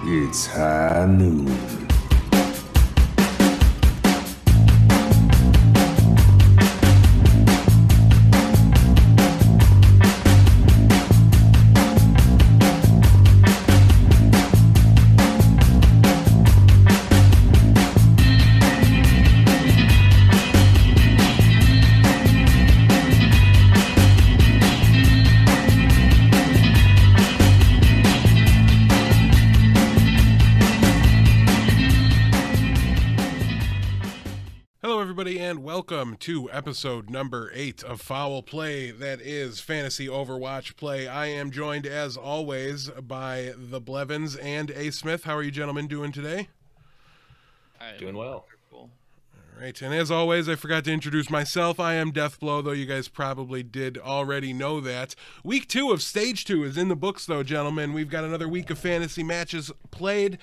It's high noon. And welcome to episode number 8 of Foul Play, that is Fantasy Overwatch Play. I am joined, as always, by the Blevins and Asmith. How are you gentlemen doing today? Doing well. All right, and as always, I forgot to introduce myself. I am DeathBlow, though you guys probably did already know that. Week 2 of Stage 2 is in the books, though, gentlemen. We've got another week of fantasy matches played,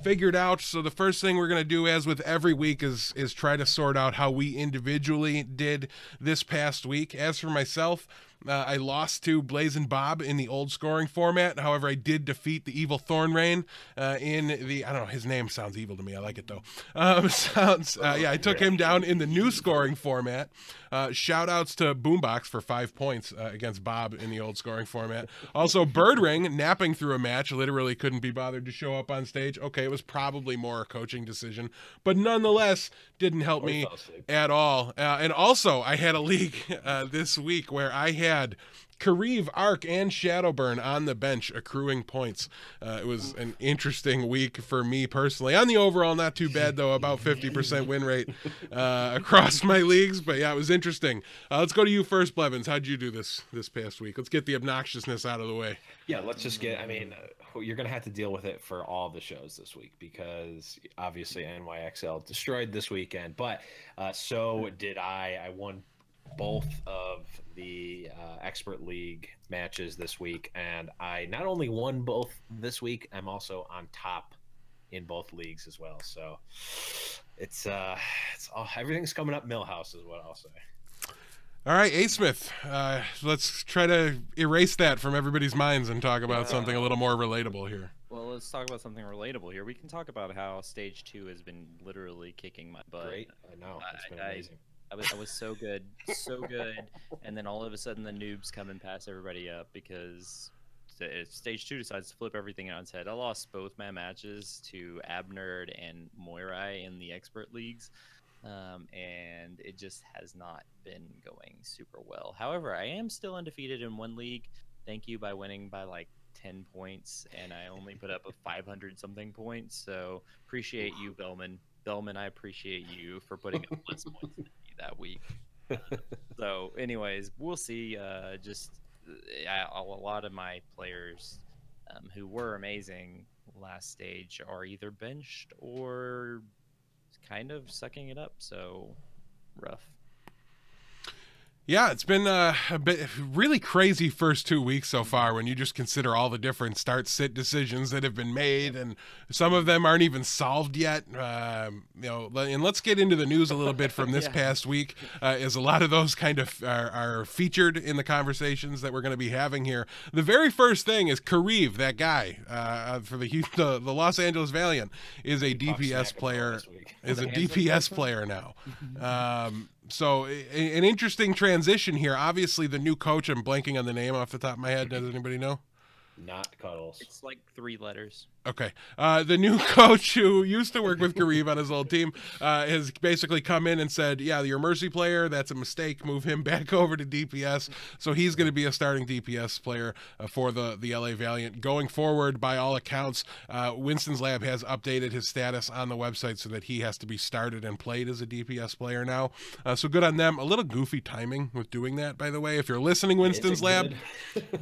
figured out. So the first thing we're going to do, as with every week, is try to sort out how we individually did this past week. As for myself, I lost to Blazin' Bob in the old scoring format. However, I did defeat the evil Thornrain in the, I don't know, his name sounds evil to me. I like it though. I took him down in the new scoring format. Shout outs to Boombox for 5 points against Bob in the old scoring format. Also, Birdring napping through a match, literally couldn't be bothered to show up on stage. Okay, it was probably more a coaching decision, but nonetheless didn't help me at all. And also, I had a league this week where I had Kareev, Arc, and Shadowburn on the bench accruing points. It was an interesting week for me personally. On the overall, not too bad, though, about 50% win rate across my leagues. But yeah, it was interesting. Let's go to you first, Blevins. How'd you do this past week? Let's get the obnoxiousness out of the way. Yeah, let's just get, you're going to have to deal with it for all the shows this week because obviously NYXL destroyed this weekend. But so did I. I won both of the expert league matches this week, and I not only won both this week, I'm also on top in both leagues as well. So it's all, everything's coming up Millhouse is what I'll say. All right, Asmith, let's try to erase that from everybody's minds and talk about something a little more relatable here. Well, let's talk about something relatable here. We can talk about how Stage 2 has been literally kicking my butt. Great, I know, it's been amazing. I was so good, and then all of a sudden the noobs come and pass everybody up because Stage 2 decides to flip everything on its head. I lost both my matches to Abnerd and Moirai in the expert leagues, and it just has not been going super well. However, I am still undefeated in one league. Thank you, by winning by like 10 points, and I only put up a 500-something points, so appreciate you, Bellman. Bellman, I appreciate you for putting up less points than me that week. So anyways, we'll see. A lot of my players who were amazing last stage are either benched or kind of sucking it up, so rough. Yeah, it's been a bit really crazy first 2 weeks so far when you just consider all the different start-sit decisions that have been made, and some of them aren't even solved yet. And let's get into the news a little bit from this past week, as a lot of those kind of are featured in the conversations that we're going to be having here. The very first thing is Kareev, that guy for the Los Angeles Valiant, is a DPS player. Is a DPS player now. So an interesting transition here. Obviously, the new coach, I'm blanking on the name off the top of my head. Does anybody know? Not Cuddles. It's like 3 letters. Okay. The new coach who used to work with Kareev on his old team has basically come in and said, yeah, you're a Mercy player. That's a mistake. Move him back over to DPS. So he's going to be a starting DPS player for the LA Valiant. Going forward, by all accounts, Winston's Lab has updated his status on the website so that he has to be started and played as a DPS player now. So good on them. A little goofy timing with doing that, by the way. If you're listening, Winston's Lab,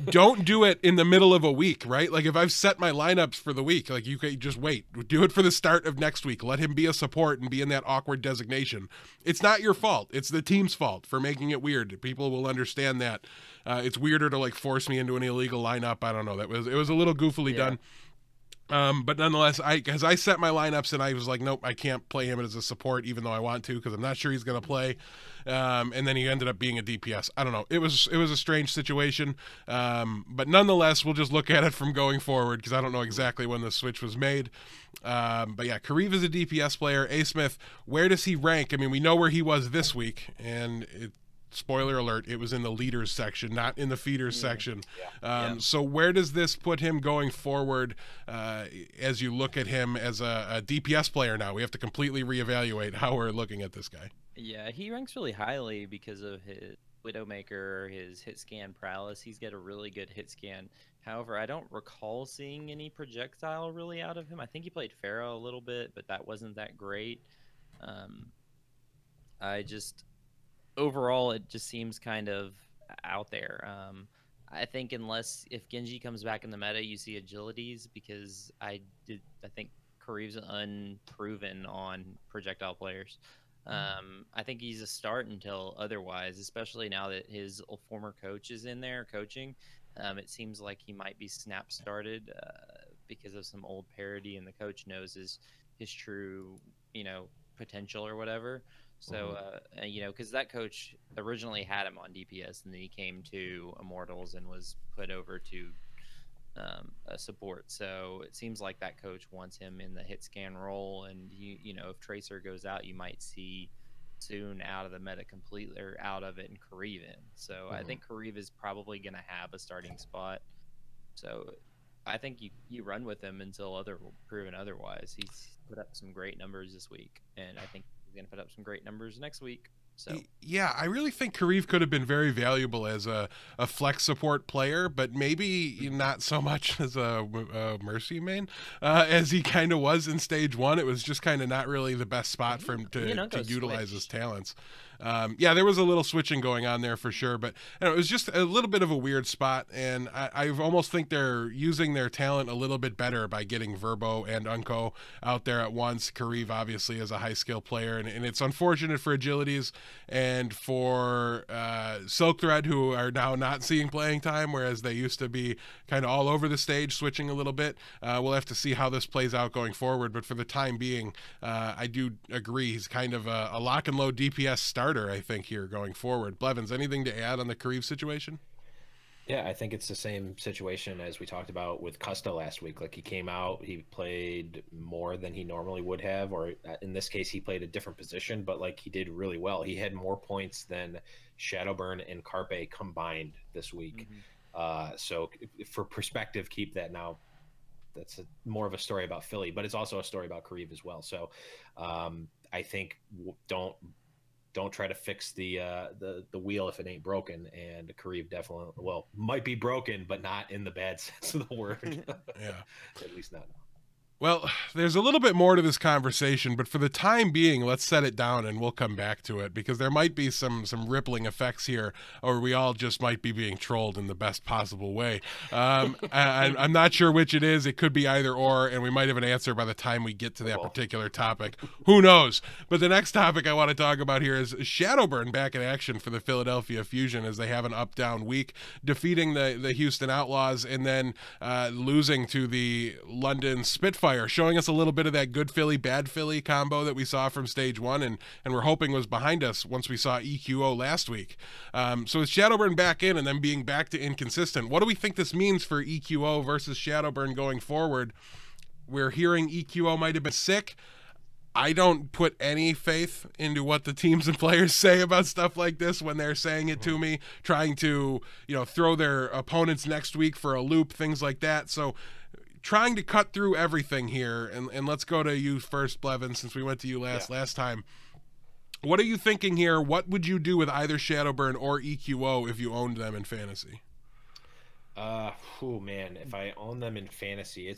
don't do it in the middle of a week, right? Like if I've set my lineups for the week, like you can just wait, do it for the start of next week. Let him be a support and be in that awkward designation. It's not your fault. It's the team's fault for making it weird. People will understand that. It's weirder to like force me into an illegal lineup. I don't know. It was a little goofily done. But nonetheless, because I set my lineups and I was like, nope, I can't play him as a support, even though I want to, because I'm not sure he's going to play. And then he ended up being a DPS. I don't know. It was a strange situation. But nonetheless, we'll just look at it from going forward, because I don't know exactly when the switch was made. But yeah, Kariv is a DPS player. Asmith, where does he rank? I mean, we know where he was this week, and spoiler alert, it was in the leaders section, not in the feeders section. So where does this put him going forward as you look at him as a DPS player now? We have to completely reevaluate how we're looking at this guy. Yeah, he ranks really highly because of his Widowmaker, his hit scan prowess. He's got a really good hit scan. However, I don't recall seeing any projectile really out of him. I think he played Pharaoh a little bit, but that wasn't that great. Overall, it just seems kind of out there. I think if Genji comes back in the meta, you see agilities, because I think Kariv's unproven on projectile players. I think he's a start until otherwise, especially now that his former coach is in there coaching. It seems like he might be snap started because of some old parity, and the coach knows his true, potential or whatever. So, because that coach originally had him on DPS, and then he came to Immortals and was put over to a support. So it seems like that coach wants him in the hit scan role, and if Tracer goes out, you might see soon out of the meta completely, or out of it, and Kariv in. So I think Kariv is probably going to have a starting spot. So I think you run with him until proven otherwise. He's put up some great numbers this week, and I think he's going to put up some great numbers next week. So yeah, I really think Kariv could have been very valuable as a flex support player, but maybe not so much as a Mercy main as he kind of was in stage 1. It was just kind of not really the best spot for him to utilize his talents. Yeah, there was a little switching going on there for sure, but it was just a little bit of a weird spot, and I almost think they're using their talent a little bit better by getting Verbo and Unko out there at once. Kariv obviously is a high skill player, and it's unfortunate for Agilities and for Silk Thread, who are now not seeing playing time, whereas they used to be kind of all over the stage, switching a little bit. We'll have to see how this plays out going forward, but for the time being, I do agree he's kind of a lock and load DPS starter, I think, here going forward. Blevins, anything to add on the Kariv situation? Yeah, I think it's the same situation as we talked about with Custa last week. Like, he came out, he played more than he normally would have, or in this case, he played a different position, but like, he did really well. He had more points than Shadowburn and Carpe combined this week. So for perspective, keep that. Now, that's more of a story about Philly, but it's also a story about Kariv as well. So I think don't try to fix the wheel if it ain't broken, and Kariv definitely, might be broken, but not in the bad sense of the word. Yeah, at least not now. Well, there's a little bit more to this conversation, but for the time being, let's set it down and we'll come back to it, because there might be some rippling effects here, or we all just might be being trolled in the best possible way. I'm not sure which it is. It could be either or, and we might have an answer by the time we get to that particular topic. Who knows? But the next topic I want to talk about here is Shadowburn back in action for the Philadelphia Fusion, as they have an up-down week, defeating the Houston Outlaws and then losing to the London Spitfire, showing us a little bit of that good Philly, bad Philly combo that we saw from stage 1 and we're hoping was behind us once we saw EQO last week. So with Shadowburn back in and then being back to inconsistent, what do we think this means for EQO versus Shadowburn going forward? We're hearing EQO might have been sick. I don't put any faith into what the teams and players say about stuff like this when they're saying it to me, trying to, throw their opponents next week for a loop, things like that. So trying to cut through everything here, and let's go to you first, Blevin, since we went to you last time. What are you thinking here? What would you do with either Shadowburn or EQO if you owned them in fantasy? Man, if I own them in fantasy,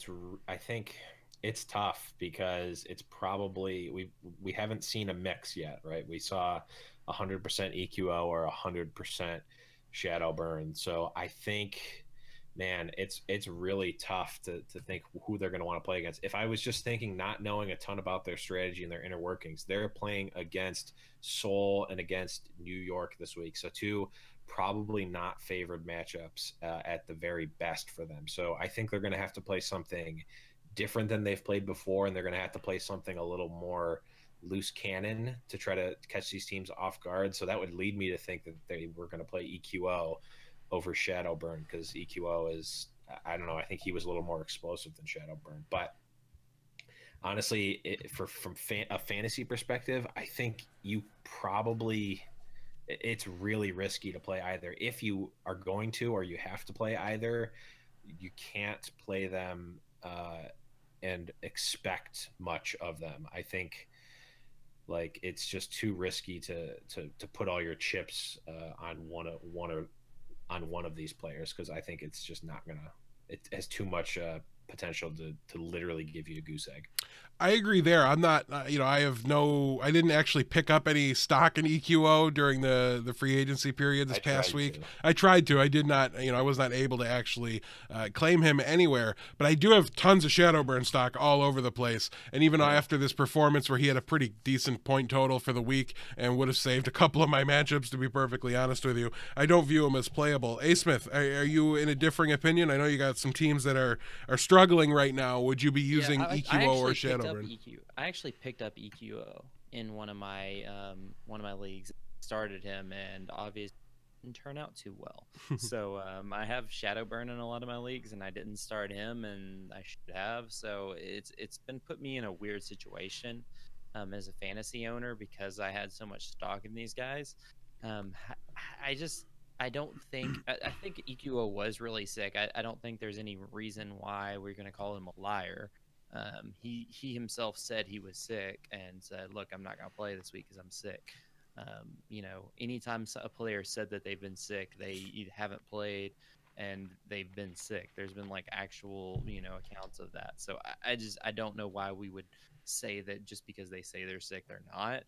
I think it's tough, because it's probably we haven't seen a mix yet, right? We saw 100% EQO or 100% Shadowburn, so I think, man, it's really tough to think who they're going to want to play against. If I was just thinking, not knowing a ton about their strategy and their inner workings, they're playing against Seoul and against New York this week. So two probably not favored matchups at the very best for them. So I think they're going to have to play something different than they've played before, and they're going to have to play something a little more loose cannon to try to catch these teams off guard. So that would lead me to think that they were going to play EQO over Shadowburn, because EQO is, I don't know, I think he was a little more explosive than Shadowburn. But honestly, from a fantasy perspective, I think you probably, it's really risky to play either. If you are going to, or you have to play either, you can't play them and expect much of them. I think like it's just too risky to put all your chips on one of these players, because I think it's just not gonna. It has too much potential to literally give you a goose egg. I agree there. I'm not, I didn't actually pick up any stock in EQO during the free agency period this past week. I tried to. I did not, I was not able to actually claim him anywhere. But I do have tons of Shadowburn stock all over the place. And even after this performance where he had a pretty decent point total for the week and would have saved a couple of my matchups, to be perfectly honest with you, I don't view him as playable. Asmith, are you in a differing opinion? I know you got some teams that are struggling right now. Would you be using EQO or Shadowburn? I actually picked up EQO in one of my leagues. Started him, and obviously didn't turn out too well. So I have Shadowburn in a lot of my leagues, and I didn't start him, and I should have. So it's been put me in a weird situation as a fantasy owner, because I had so much stock in these guys. I don't think I think EQO was really sick. I don't think there's any reason why we're going to call him a liar. He himself said he was sick and said, "Look, I'm not going to play this week because I'm sick." Anytime a player said that they've been sick, they either haven't played and they've been sick. There's been like actual, accounts of that. So I don't know why we would say that just because they say they're sick, they're not.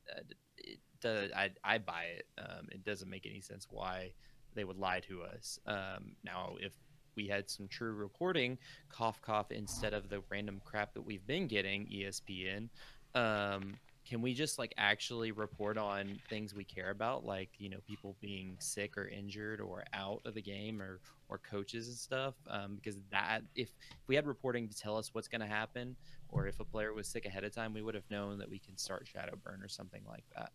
I buy it. It doesn't make any sense why they would lie to us. Now, if we had some true reporting, cough, cough, instead of the random crap that we've been getting, ESPN, can we just like actually report on things we care about, like people being sick or injured or out of the game, or coaches and stuff? Because that if we had reporting to tell us what's going to happen, or if a player was sick ahead of time, we would have known that we can start Shadowburn or something like that.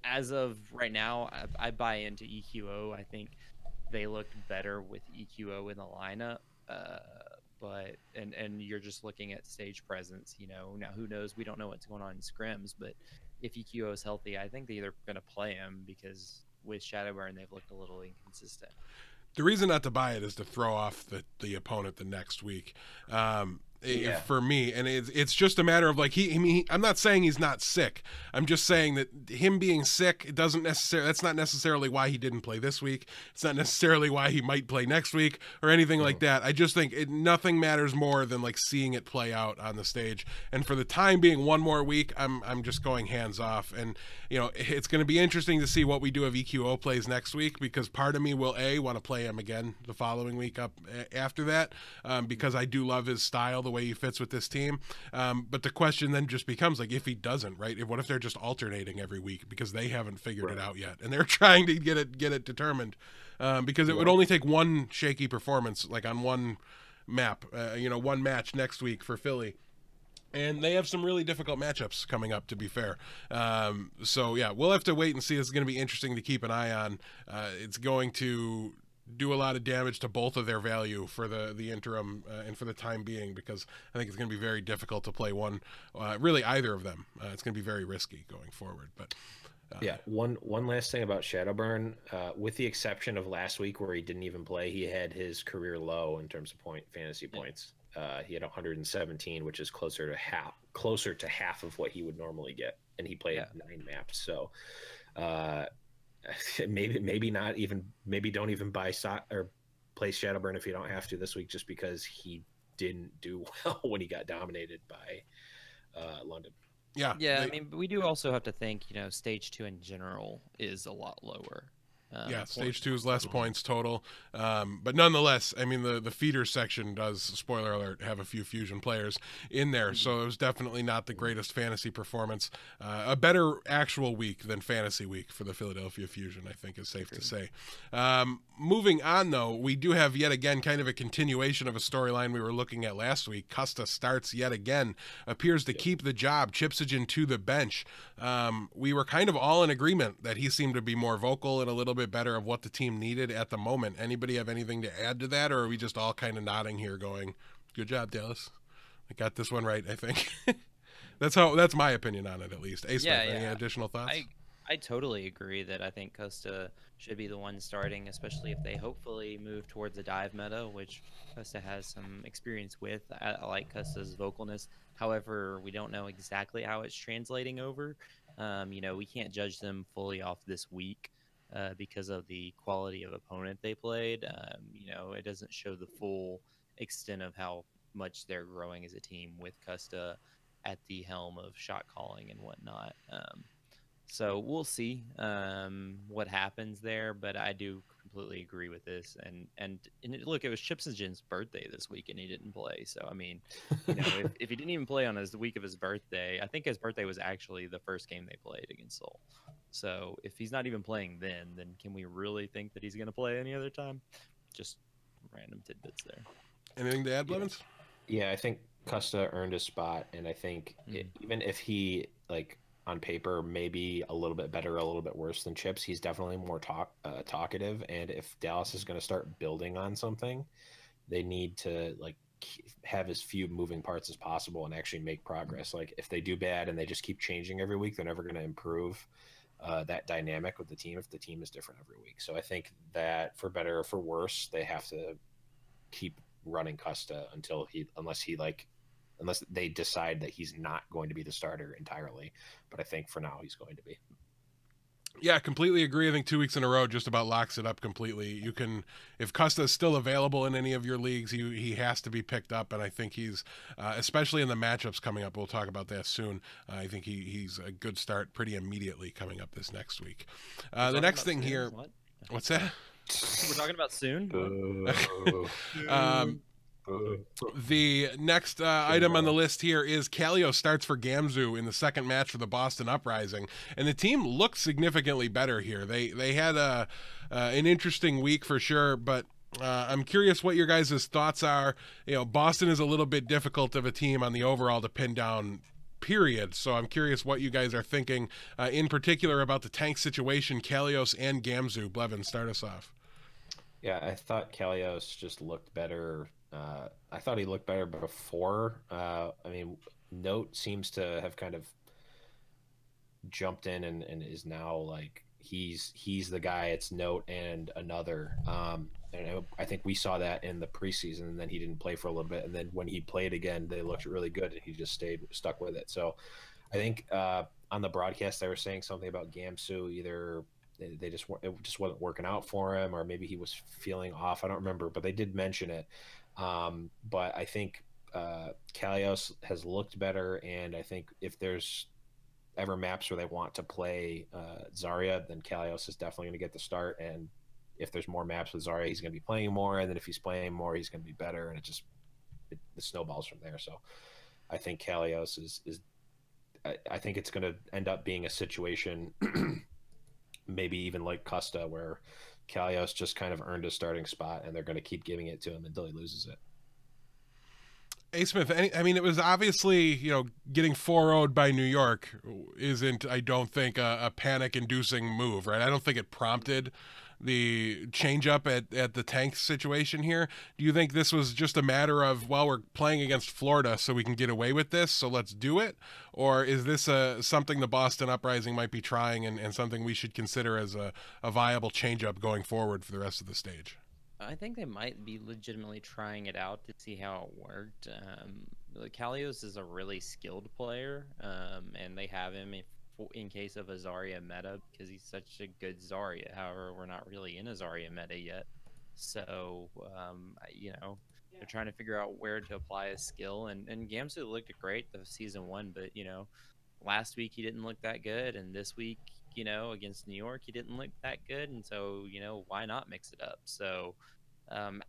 As of right now, I buy into EQO. I think they looked better with EQO in the lineup, but you're just looking at stage presence. Now who knows? We don't know what's going on in scrims, but if EQO is healthy, I think they're going to play him, because with Shadowburn they've looked a little inconsistent. The reason not to buy it is to throw off the opponent the next week. For me, and it's just a matter of like I'm not saying he's not sick. I'm just saying that him being sick that's not necessarily why he didn't play this week. It's not necessarily why he might play next week or anything like that. I just think nothing matters more than like seeing it play out on the stage. And for the time being, one more week, I'm just going hands off. And it's going to be interesting to see what we do if EQO plays next week, because part of me will want to play him again the following week up after that, because I do love his style, the way he fits with this team. But the question then just becomes like, if he doesn't, right? What if they're just alternating every week because they haven't figured it out yet, and they're trying to get it determined, because it would only take one shaky performance, like on one map, one match next week for Philly. And they have some really difficult matchups coming up, to be fair. So, yeah, we'll have to wait and see. It's going to be interesting to keep an eye on. It's going to do a lot of damage to both of their value for the interim and for the time being, because I think it's going to be very difficult to play really either of them. It's going to be very risky going forward. But yeah, one last thing about Shadowburn, with the exception of last week where he didn't even play, he had his career low in terms of fantasy points. He had 117, which is closer to half of what he would normally get, and he played 9 maps. So maybe don't even buy or play Shadowburn if you don't have to this week, just because he didn't do well when he got dominated by London. Yeah. I mean, we do also have to think, stage 2 in general is a lot lower. Yeah, stage 2 is less points total. But nonetheless, I mean, the feeder section does, spoiler alert, have a few Fusion players in there. So it was definitely not the greatest fantasy performance. A better actual week than fantasy week for the Philadelphia Fusion, I think is safe to say. Moving on, though, we do have yet again kind of a continuation of a storyline we were looking at last week. Custa starts yet again, appears to keep the job, Chipsagen to the bench. We were kind of all in agreement that he seemed to be more vocal and a little bit better of what the team needed at the moment. Anybody have anything to add to that, or are we just all kind of nodding here going, good job, Dallas? I got this one right, I think. That's my opinion on it, at least. Asmith, any additional thoughts? I totally agree that I think Costa should be the one starting, especially if they hopefully move towards a dive meta, which Costa has some experience with. I like Costa's vocalness. However, we don't know exactly how it's translating over. We can't judge them fully off this week because of the quality of opponent they played. It doesn't show the full extent of how much they're growing as a team with Costa at the helm of shot calling and whatnot. So we'll see what happens there, but I do completely agree with this. And look, it was Chipsagen's birthday this week, and he didn't play. So I mean, if he didn't even play on the week of his birthday, I think his birthday was actually the first game they played against Seoul. So if he's not even playing then can we really think that he's going to play any other time? Just random tidbits there. Anything to add, Blevins? Yeah, I think Custa earned his spot, and I think even if he on paper maybe a little bit better, a little bit worse than Chips, he's definitely more talkative. And if Dallas is going to start building on something, they need to have as few moving parts as possible and actually make progress. Like if they do bad and they just keep changing every week, they're never going to improve that dynamic with the team if the team is different every week. So I think that for better or for worse, they have to keep running Custa unless they decide that he's not going to be the starter entirely. But I think for now he's going to be. Yeah, completely agree. I think 2 weeks in a row just about locks it up completely. You can, if Custa is still available in any of your leagues, he has to be picked up, and I think he's, especially in the matchups coming up, we'll talk about that soon. I think he's a good start pretty immediately coming up this next week. The next thing here, what's that? We're talking about soon. The next item on the list here is Kallio starts for Gamzu in the second match for the Boston Uprising, and the team looked significantly better here. They had an interesting week for sure, but I'm curious what your guys' thoughts are. Boston is a little bit difficult of a team on the overall to pin down, period. So I'm curious what you guys are thinking, in particular about the tank situation, Kallios and Gamzu. Blevins, start us off. Yeah, I thought Kallios just looked better. I thought he looked better before. Note seems to have kind of jumped in and is now he's the guy. It's Note and another. And I think we saw that in the preseason, and then he didn't play for a little bit, and then when he played again, they looked really good, and he just stuck with it. So I think on the broadcast they were saying something about Gamsu. Either it just wasn't working out for him, or maybe he was feeling off. I don't remember, but they did mention it. But I think Kallios has looked better, and I think if there's ever maps where they want to play Zarya, then Kallios is definitely going to get the start. And if there's more maps with Zarya, he's going to be playing more, and then if he's playing more, he's going to be better, and the snowballs from there. So I think Kallios is I think it's going to end up being a situation maybe even like Custa, where Kallios just kind of earned a starting spot, and they're going to keep giving it to him until he loses it. Asmith, it was obviously, getting 4-0'd by New York isn't, I don't think, a panic-inducing move, right? I don't think it prompted the change-up at the tank situation here. Do you think this was just a matter of, well, we're playing against Florida, so we can get away with this, so let's do it? Or is this something the Boston Uprising might be trying and something we should consider as a viable change-up going forward for the rest of the stage? I think they might be legitimately trying it out to see how it worked. Kallios is a really skilled player, and they have him in case of a Zarya meta because he's such a good Zarya. However, we're not really in a Zarya meta yet. So, they're trying to figure out where to apply his skill. And Gamsu looked great the season 1, but, last week he didn't look that good, and this week you know, against New York, he didn't look that good, and so, you know, why not mix it up? So, um,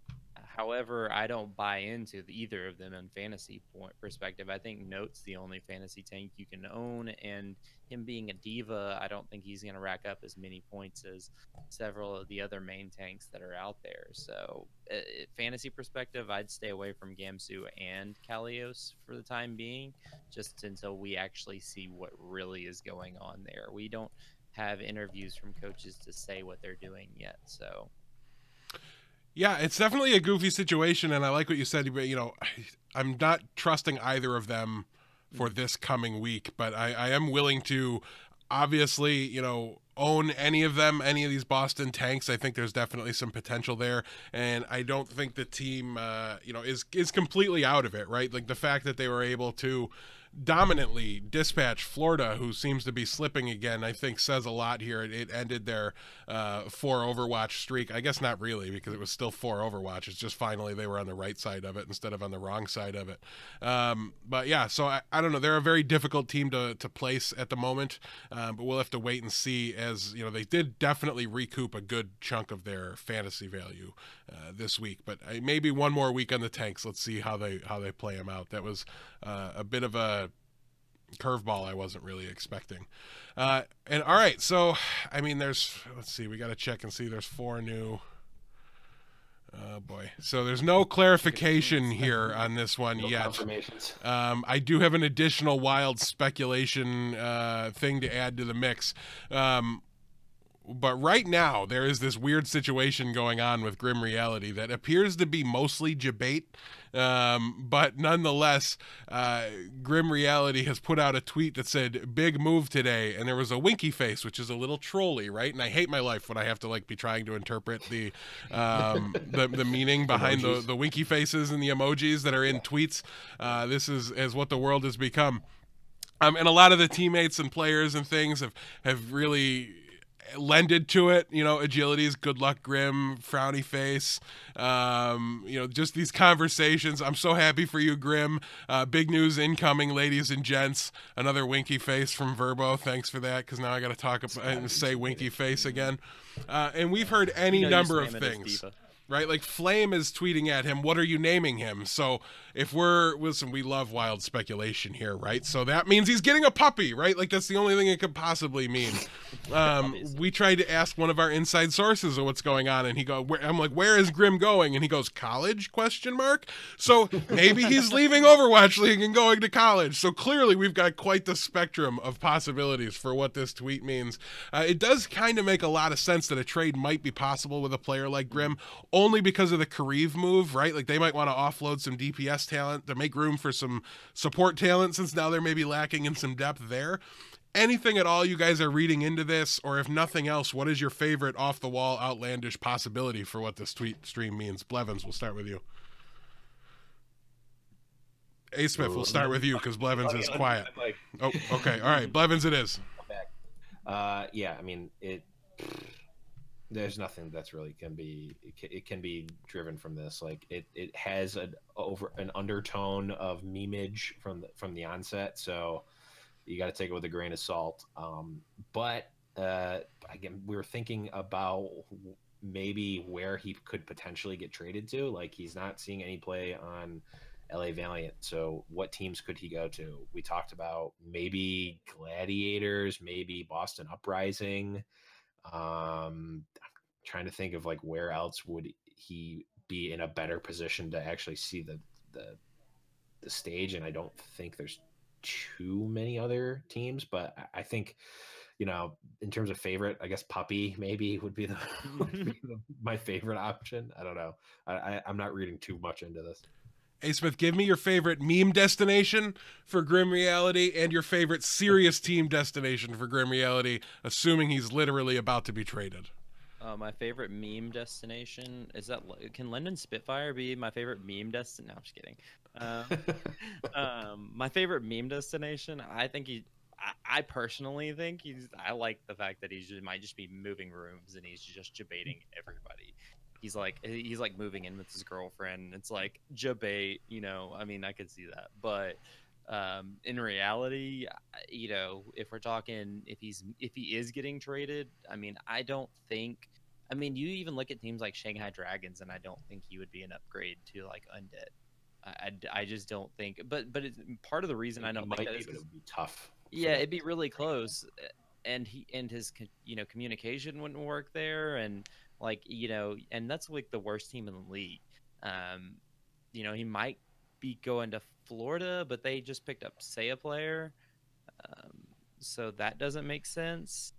however, I don't buy into either of them in fantasy point perspective. I think Note's the only fantasy tank you can own, and him being a diva, I don't think he's going to rack up as many points as several of the other main tanks that are out there. So, fantasy perspective, I'd stay away from Gamsu and Kalios for the time being, just until we actually see what really is going on there. We don't have interviews from coaches to say what they're doing yet, so. Yeah, it's definitely a goofy situation, and I like what you said. You know, I'm not trusting either of them for this coming week, but I am willing to, obviously, you know, own any of them, any of these Boston tanks. I think there's definitely some potential there, and I don't think the team, you know, is completely out of it, right? Like the fact that they were able to dominantly dispatch Florida, who seems to be slipping again, I think says a lot here. It ended their 4 Overwatch streak. I guess not really, because it was still 4 Overwatch. It's just finally they were on the right side of it instead of on the wrong side of it. But yeah, so I don't know. They're a very difficult team to place at the moment, but we'll have to wait and see. As you know, they did definitely recoup a good chunk of their fantasy value this week. But maybe one more week on the tanks. Let's see how they play them out. That was a bit of a curveball I wasn't really expecting. And all right, so I mean, let's see, we got to check and see. There's 4 new. Oh boy, so there's no clarification here on this one yet. I do have an additional wild speculation thing to add to the mix. But right now, there is this weird situation going on with Grim Reality that appears to be mostly debate. But nonetheless, Grim Reality has put out a tweet that said, "Big move today," and there was a winky face, which is a little trolly, right? And I hate my life when I have to like be trying to interpret the meaning behind the winky faces and the emojis that are in tweets. This is what the world has become. And a lot of the teammates and players and things have really lended to it, you know, agilities, good luck, Grim, frowny face, you know, just these conversations. I'm so happy for you, Grim. Big news incoming, ladies and gents. Another winky face from Verbo. Thanks for that, because now I got to talk about and say winky face again. And we've heard any number of things. Right, like Flame is tweeting at him, "What are you naming him?" So if listen, we love wild speculation here, right? So that means he's getting a puppy, right? Like that's the only thing it could possibly mean. We tried to ask one of our inside sources of what's going on, and I'm like, "Where is Grim going?" And he goes, "College?" ? So maybe he's leaving Overwatch League and going to college. So clearly we've got quite the spectrum of possibilities for what this tweet means. It does kind of make a lot of sense that a trade might be possible with a player like Grim, only because of the Kareev move, right? Like they might want to offload some DPS talent to make room for some support talent, since now they're maybe lacking in some depth there. Anything at all you guys are reading into this, or if nothing else, what is your favorite off-the-wall outlandish possibility for what this tweet stream means? Blevins, we'll start with you. Asmith, we'll start with you because Blevins is quiet. Oh, okay. All right. Blevins it is. Yeah, I mean, there's nothing that's really it can be driven from this. Like it has an undertone of memeage from the onset, so you got to take it with a grain of salt. But again, we were thinking about maybe where he could potentially get traded to. Like he's not seeing any play on LA Valiant, so what teams could he go to? We talked about maybe Gladiators, maybe Boston Uprising. I'm trying to think of like where else would he be in a better position to actually see the stage, and I don't think there's too many other teams, but I think, you know, in terms of favorite, I guess Puppy maybe would be my favorite option. I don't know. I'm not reading too much into this. Hey Smith, give me your favorite meme destination for Grim Reality and your favorite serious team destination for Grim Reality, assuming he's literally about to be traded. My favorite meme destination can London Spitfire be my favorite meme destination? No, I'm just kidding. My favorite meme destination, I personally think I like the fact that might just be moving rooms and he's just debating everybody. He's like moving in with his girlfriend. It's like debate, you know. I mean, I could see that, but In reality, you know, if we're talking if he is getting traded, I mean, I don't think. I mean, you even look at teams like Shanghai Dragons, and I don't think he would be an upgrade to like Undead. I just don't think. But it's part of the reason I don't think that is but it would be tough. yeah, it'd be really close, and his you know, communication wouldn't work there, and like, you know, and that's like the worst team in the league. You know, he might be going to Florida, but they just picked up say a player, so that doesn't make sense.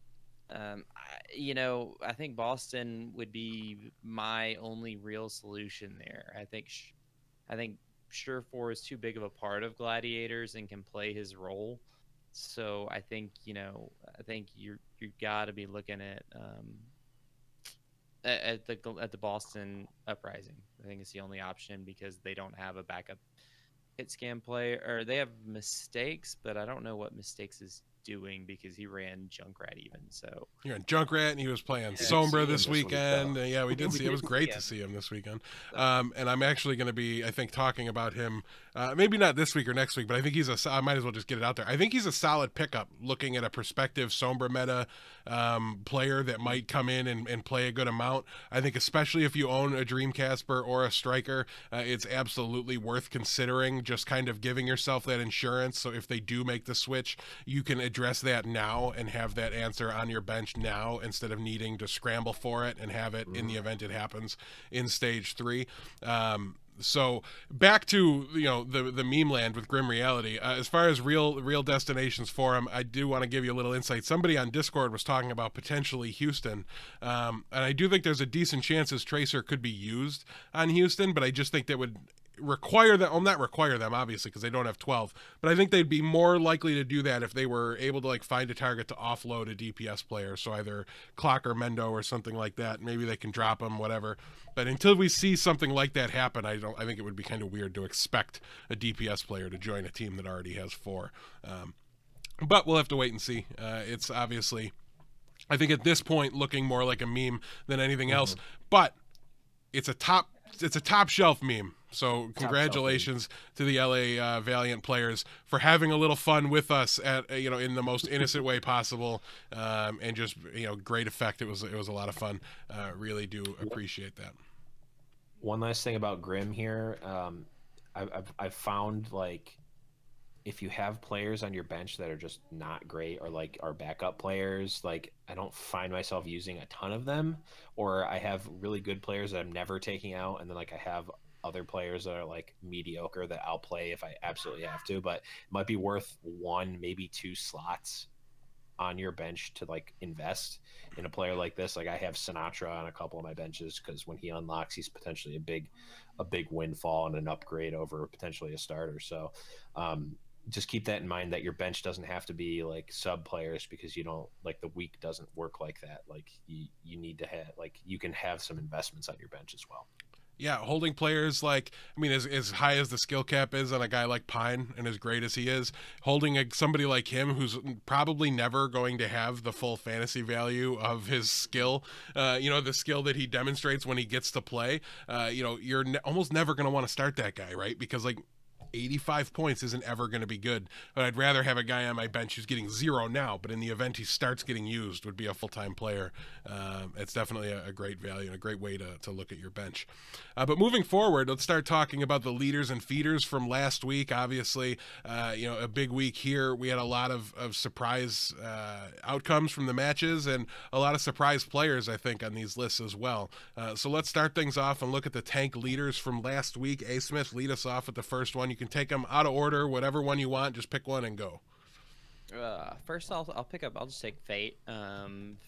You know, I think Boston would be my only real solution there. I think Surefour is too big of a part of Gladiators and can play his role. So I think, you know, I think you got to be looking at the Boston Uprising. I think it's the only option because they don't have a backup hit scan player, or they have Mistakes, but I don't know what Mistakes is doing because he ran Junkrat even. So You're in Junkrat, and he was playing Sombra this weekend. Yeah, we did see. It was great to see him this weekend. And I'm actually going to be, I think, talking about him. Maybe not this week or next week, but I think I might as well just get it out there. I think he's a solid pickup. Looking at a prospective Sombra meta player that might come in and play a good amount. I think especially if you own a Dreamcasper or a Striker, it's absolutely worth considering. Just kind of giving yourself that insurance. So if they do make the switch, you can address that now and have that answer on your bench now instead of needing to scramble for it and have it in the event it happens in stage 3. So back to, you know, the meme land with Grim Reality. As far as real destinations for him, I do want to give you a little insight. Somebody on Discord was talking about potentially Houston, and I do think there's a decent chance his Tracer could be used on Houston, but I just think that would require them, well, not require them obviously because they don't have 12, but I think they'd be more likely to do that if they were able to like find a target to offload a DPS player, so either Clock or Mendo or something like that. Maybe they can drop them, whatever. But until we see something like that happen, I think it would be kind of weird to expect a DPS player to join a team that already has 4. But we'll have to wait and see. It's obviously, I think at this point, looking more like a meme than anything else, but it's a top shelf meme. So congratulations to the LA Valiant players for having a little fun with us at, you know, in the most innocent way possible, and just, you know, great effect. It was a lot of fun. Really do appreciate that. One last thing about Grim here, I've found, like, if you have players on your bench that are just not great, or like are backup players, like I don't find myself using a ton of them, or I have really good players that I'm never taking out, and then like I have other players that are like mediocre that I'll play if I absolutely have to, but it might be worth 1, maybe 2 slots on your bench to like invest in a player like this. Like I have Sinatra on a couple of my benches because when he unlocks, he's potentially a big windfall and an upgrade over potentially a starter. So just keep that in mind, that your bench doesn't have to be like sub players, because you don't, like, the week doesn't work like that. Like you need to have, like, you can have some investments on your bench as well. Yeah, holding players like, I mean, as high as the skill cap is on a guy like Pine, and as great as he is, holding somebody like him who's probably never going to have the full fantasy value of his skill, you know, the skill that he demonstrates when he gets to play, you know, you're almost never going to want to start that guy, right? Because, like, 85 points isn't ever going to be good, but I'd rather have a guy on my bench who's getting 0 now, but in the event he starts getting used, would be a full-time player. It's definitely a great value and a great way to look at your bench. But moving forward, let's start talking about the leaders and feeders from last week. Obviously, you know, a big week here. We had a lot of surprise outcomes from the matches, and a lot of surprise players, I think, on these lists as well. So let's start things off and look at the tank leaders from last week. Asmith, lead us off with the first one. You can take them out of order, whatever one you want. Just pick one and go. First, I'll pick up. I'll just take Fate.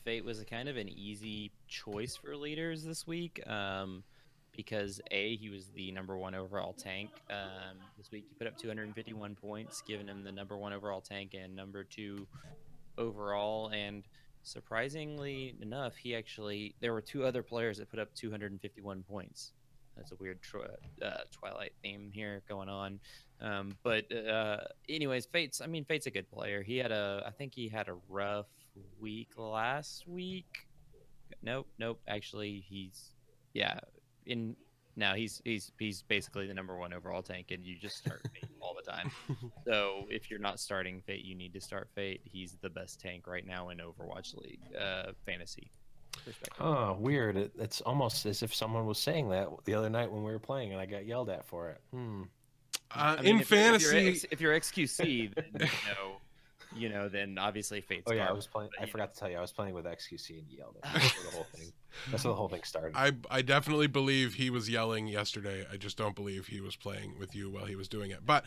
Fate was a kind of an easy choice for leaders this week, because he was the #1 overall tank. This week he put up 251 points, giving him the #1 overall tank and #2 overall. And surprisingly enough, there were 2 other players that put up 251 points. That's a weird Twilight theme here going on. But anyways, Fate's a good player. I think he had a rough week last week. Nope. Actually, he's basically the #1 overall tank, and you just start Fate all the the time. So if you're not starting Fate, you need to start Fate. He's the best tank right now in Overwatch League fantasy perspective. Oh, weird. It's almost as if someone was saying that the other night when we were playing, and I got yelled at for it. I mean, In fantasy, if you're XQC, then then obviously Fate's. Oh yeah, garbage, I was playing. but, I forgot to tell you, I was playing with XQC and yelled at me. That's where the whole thing. That's where the whole thing started. I definitely believe he was yelling yesterday. I just don't believe he was playing with you while he was doing it. But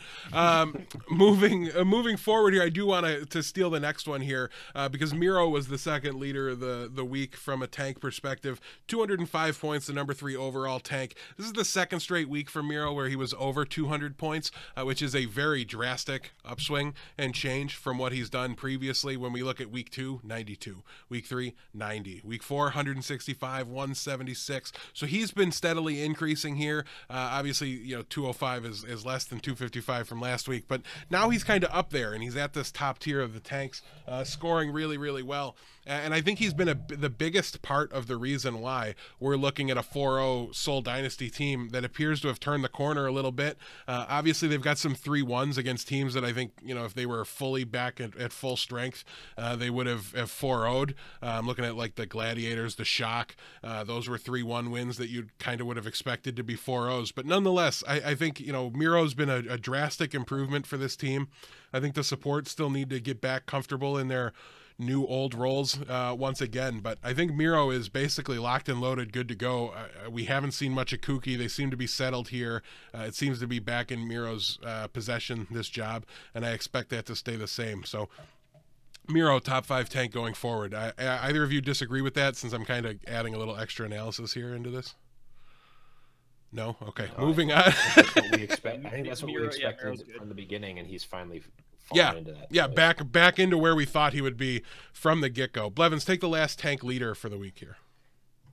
moving forward here, I do want to steal the next one here because Miro was the second leader of the week from a tank perspective. 205 points, the number 3 overall tank. This is the second straight week for Miro where he was over 200 points, which is a very drastic upswing and change from what he's done previously. When we look at week 2, 92. Week 3, 90. Week 4, 165. 176. So he's been steadily increasing here. Obviously, 205 is less than 255 from last week, but now he's kind of up there and he's at this top tier of the tanks, scoring really, really well. And I think he's been the biggest part of the reason why we're looking at a 4-0 Seoul Dynasty team that appears to have turned the corner a little bit. Obviously, they've got some 3-1s against teams that I think, if they were fully back at full strength, they would have 4-0'd. I'm looking at like the Gladiators, the Shock. Those were 3-1 wins that you kind of would have expected to be 4-0s. But nonetheless, I think, Miro's been a drastic improvement for this team. I think the support still need to get back comfortable in their new old roles once again, but I think Miro is basically locked and loaded, good to go. We haven't seen much of Kuki. They seem to be settled here. It seems to be back in Miro's possession, this job, and I expect that to stay the same. So Miro, top 5 tank going forward. Either of you disagree with that, since I'm kind of adding a little extra analysis here into this? No? Okay, moving on. That's what we expect. I think that's what we expected from the beginning, and he's finally into that. Yeah, back into where we thought he would be from the get-go. Blevins, take the last tank leader for the week here.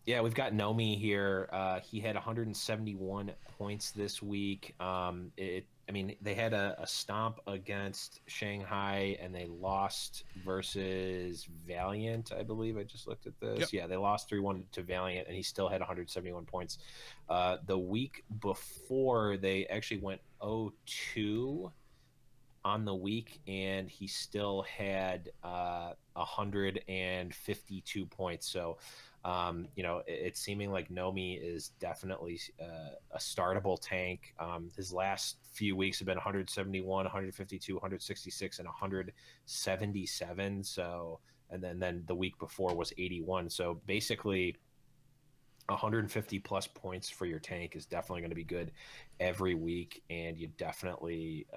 Yeah, we've got Nomi here. He had 171 points this week. They had a stomp against Shanghai, and they lost versus Valiant, I believe. I just looked at this. Yep. Yeah, they lost 3-1 to Valiant, and he still had 171 points. The week before, they actually went 0-2 on the week, and he still had 152 points. So it's seeming like Nomi is definitely a startable tank. His last few weeks have been 171, 152, 166, and 177. So, and then the week before was 81. So basically 150 plus points for your tank is definitely going to be good every week. And you definitely,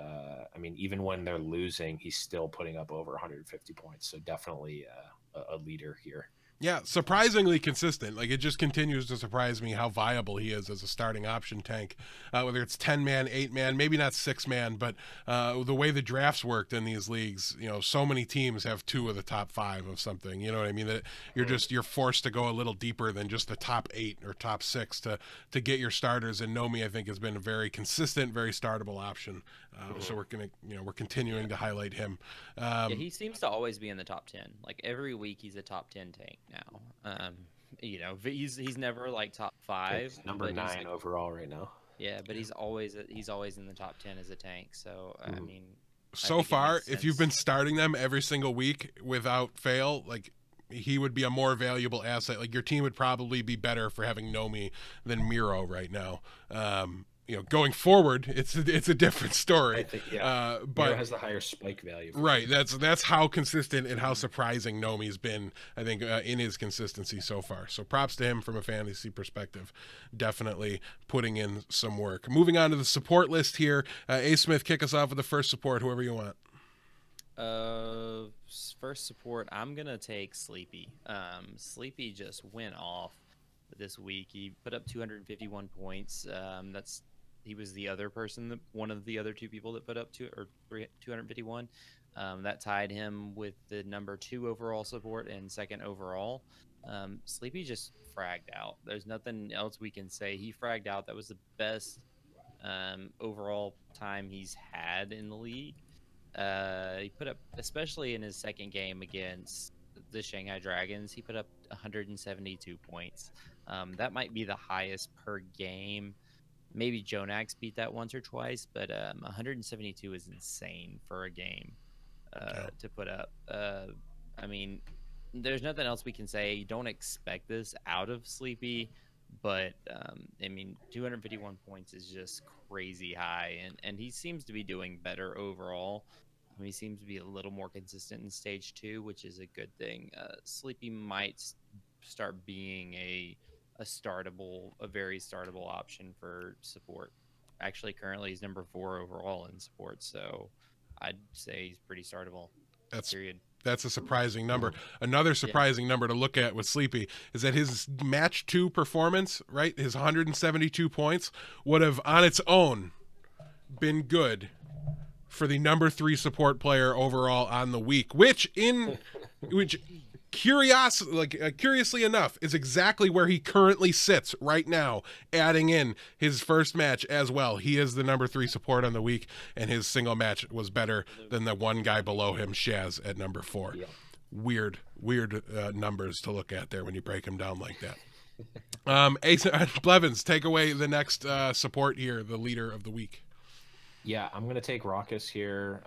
even when they're losing, he's still putting up over 150 points. So definitely a leader here. Yeah, surprisingly consistent. Like, it just continues to surprise me how viable he is as a starting option tank. Whether it's 10-man, 8-man, maybe not 6-man, but the way the drafts worked in these leagues, so many teams have 2 of the top 5 of something. You know what I mean? That you're forced to go a little deeper than just the top 8 or top 6 to get your starters. And Nomi, I think, has been a very consistent, very startable option. So we're continuing to highlight him. He seems to always be in the top 10. Like, every week he's a top 10 tank now. He's never like top 5. It's number 9 overall right now. Yeah, but he's always in the top 10 as a tank. So I mean, so far, if you've been starting them every single week without fail, like, he would be a more valuable asset. Like, your team would probably be better for having Nomi than Miro right now. Going forward, it's a different story. I think, but Miro has the higher spike value. Right. That's how consistent and how surprising Nomi's been, I think, in his consistency so far. So props to him from a fantasy perspective. Definitely putting in some work. Moving on to the support list here. Asmith, kick us off with the first support, whoever you want. First support, I'm gonna take Sleepy. Sleepy just went off this week. He put up 251 points. He was the other person, one of the other 2 people that put up 251. That tied him with the number 2 overall support and 2nd overall. Sleepy just fragged out. There's nothing else we can say. He fragged out. That was the best overall time he's had in the league. He put up, especially in his second game against the Shanghai Dragons, he put up 172 points. That might be the highest per game Maybe Jonax beat that once or twice, but 172 is insane for a game to put up. I mean, there's nothing else we can say. Don't expect this out of Sleepy, but I mean, 251 points is just crazy high, and he seems to be doing better overall. He seems to be a little more consistent in stage 2, which is a good thing. Sleepy might start being a very startable option for support. Actually, currently he's number 4 overall in support, so I'd say he's pretty startable. That's a surprising number. Another surprising number to look at with Sleepy is that his match 2 performance, right, his 172 points, would have on its own been good for the number 3 support player overall on the week, which curiously enough is exactly where he currently sits right now, adding in his first match as well. He is the number 3 support on the week, and his single match was better than the one guy below him, Shaz, at number 4. Yeah. Weird numbers to look at there when you break them down like that. Blevins, take away the next support here, the leader of the week. Yeah, I'm going to take Raucus here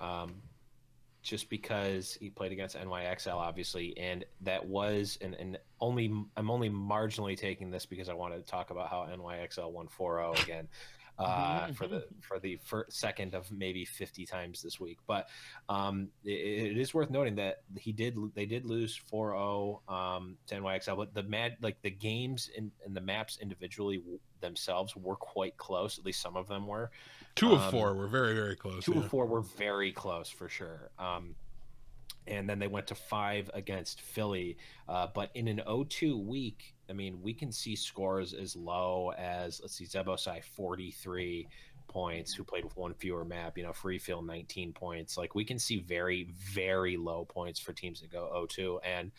just because he played against NYXL, obviously, and that was I'm only marginally taking this because I wanted to talk about how NYXL won 4-0 again for the second of maybe 50 times this week. But it is worth noting that they did lose 4-0 to NYXL, but the games and the maps individually themselves were quite close. At least some of them were. 2 of 4 were very, very close. 2 of 4 were very close for sure. And then they went to 5 against Philly. But in an 0-2 week, I mean, we can see scores as low as, let's see, Zebosai 43 points, who played with 1 fewer map, Freefield 19 points. Like, we can see very, very low points for teams that go 0-2. And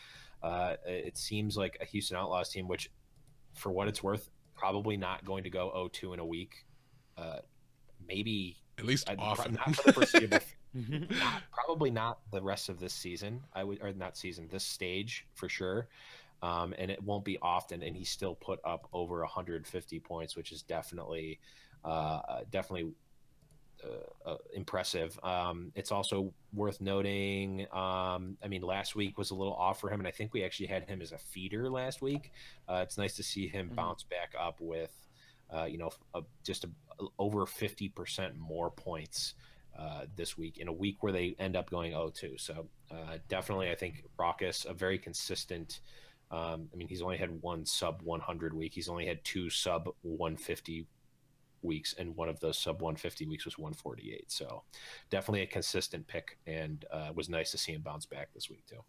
it seems like a Houston Outlaws team, which, for what it's worth, probably not going to go 0-2 in a week. Maybe at least often, not for the foreseeable. Probably not the rest of this season. This stage for sure. And it won't be often. And he still put up over 150 points, which is definitely impressive. It's also worth noting. I mean, last week was a little off for him, and I think we actually had him as a feeder last week. It's nice to see him bounce back up with, just over 50% more points this week, in a week where they end up going 0-2. So definitely, I think Raucus, a very consistent. I mean, he's only had 1 sub 100 week. He's only had 2 sub 150 weeks, and one of those sub 150 weeks was 148. So definitely a consistent pick, and it was nice to see him bounce back this week too.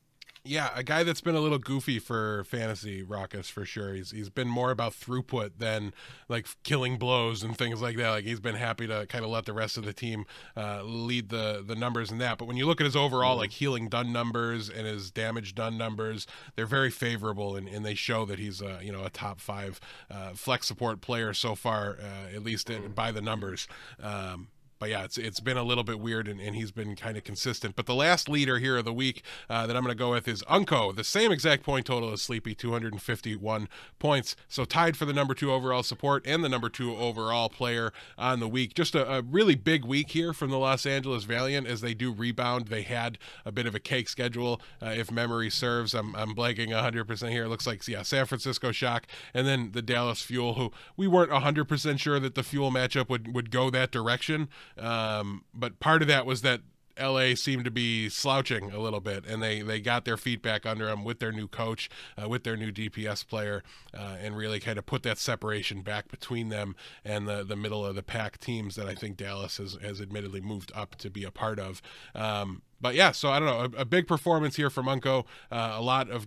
Yeah, a guy that's been a little goofy for fantasy, Raucus, for sure. He's been more about throughput than like killing blows and things like that. Like, he's been happy to kind of let the rest of the team lead the numbers in that. But when you look at his overall like healing done numbers and his damage done numbers, they're very favorable, and they show that he's a top 5 flex support player so far, at least by the numbers. But yeah, it's been a little bit weird, and he's been kind of consistent. But the last leader here of the week that I'm going to go with is Unko, the same exact point total as Sleepy, 251 points. So tied for the number 2 overall support and the number 2 overall player on the week. Just a really big week here from the Los Angeles Valiant as they do rebound. They had a bit of a cake schedule, if memory serves. I'm blanking 100% here. It looks like, San Francisco Shock, and then the Dallas Fuel, who we weren't 100% sure that the Fuel matchup would go that direction. But part of that was that LA seemed to be slouching a little bit, and they got their feet back under them with their new coach, with their new DPS player, and really kind of put that separation back between them and the middle of the pack teams that I think Dallas has admittedly moved up to be a part of. But yeah, so I don't know, a big performance here from Unko, a lot of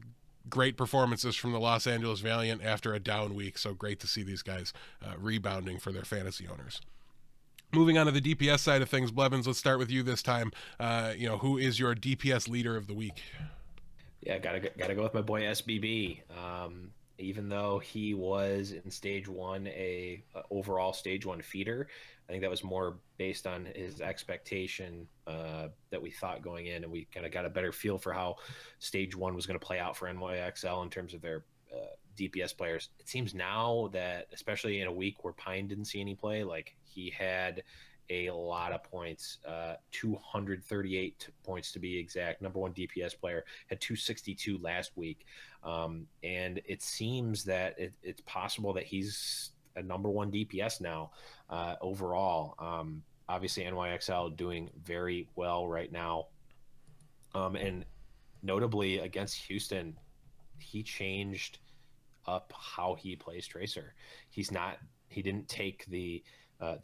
great performances from the Los Angeles Valiant after a down week. So great to see these guys rebounding for their fantasy owners. Moving on to the DPS side of things, Blevins, let's start with you this time. Who is your DPS leader of the week? Yeah, gotta go with my boy SBB. Even though he was in stage 1 a overall stage 1 feeder, I think that was more based on his expectation that we thought going in, and we kind of got a better feel for how stage 1 was going to play out for NYXL in terms of their DPS players. It seems now that, especially in a week where Pine didn't see any play, like he had a lot of points, 238 points to be exact. Number one DPS player, had 262 last week. And it seems that it's possible that he's a number one DPS now overall. Obviously, NYXL doing very well right now. And notably against Houston, he changed up how he plays Tracer. He didn't take the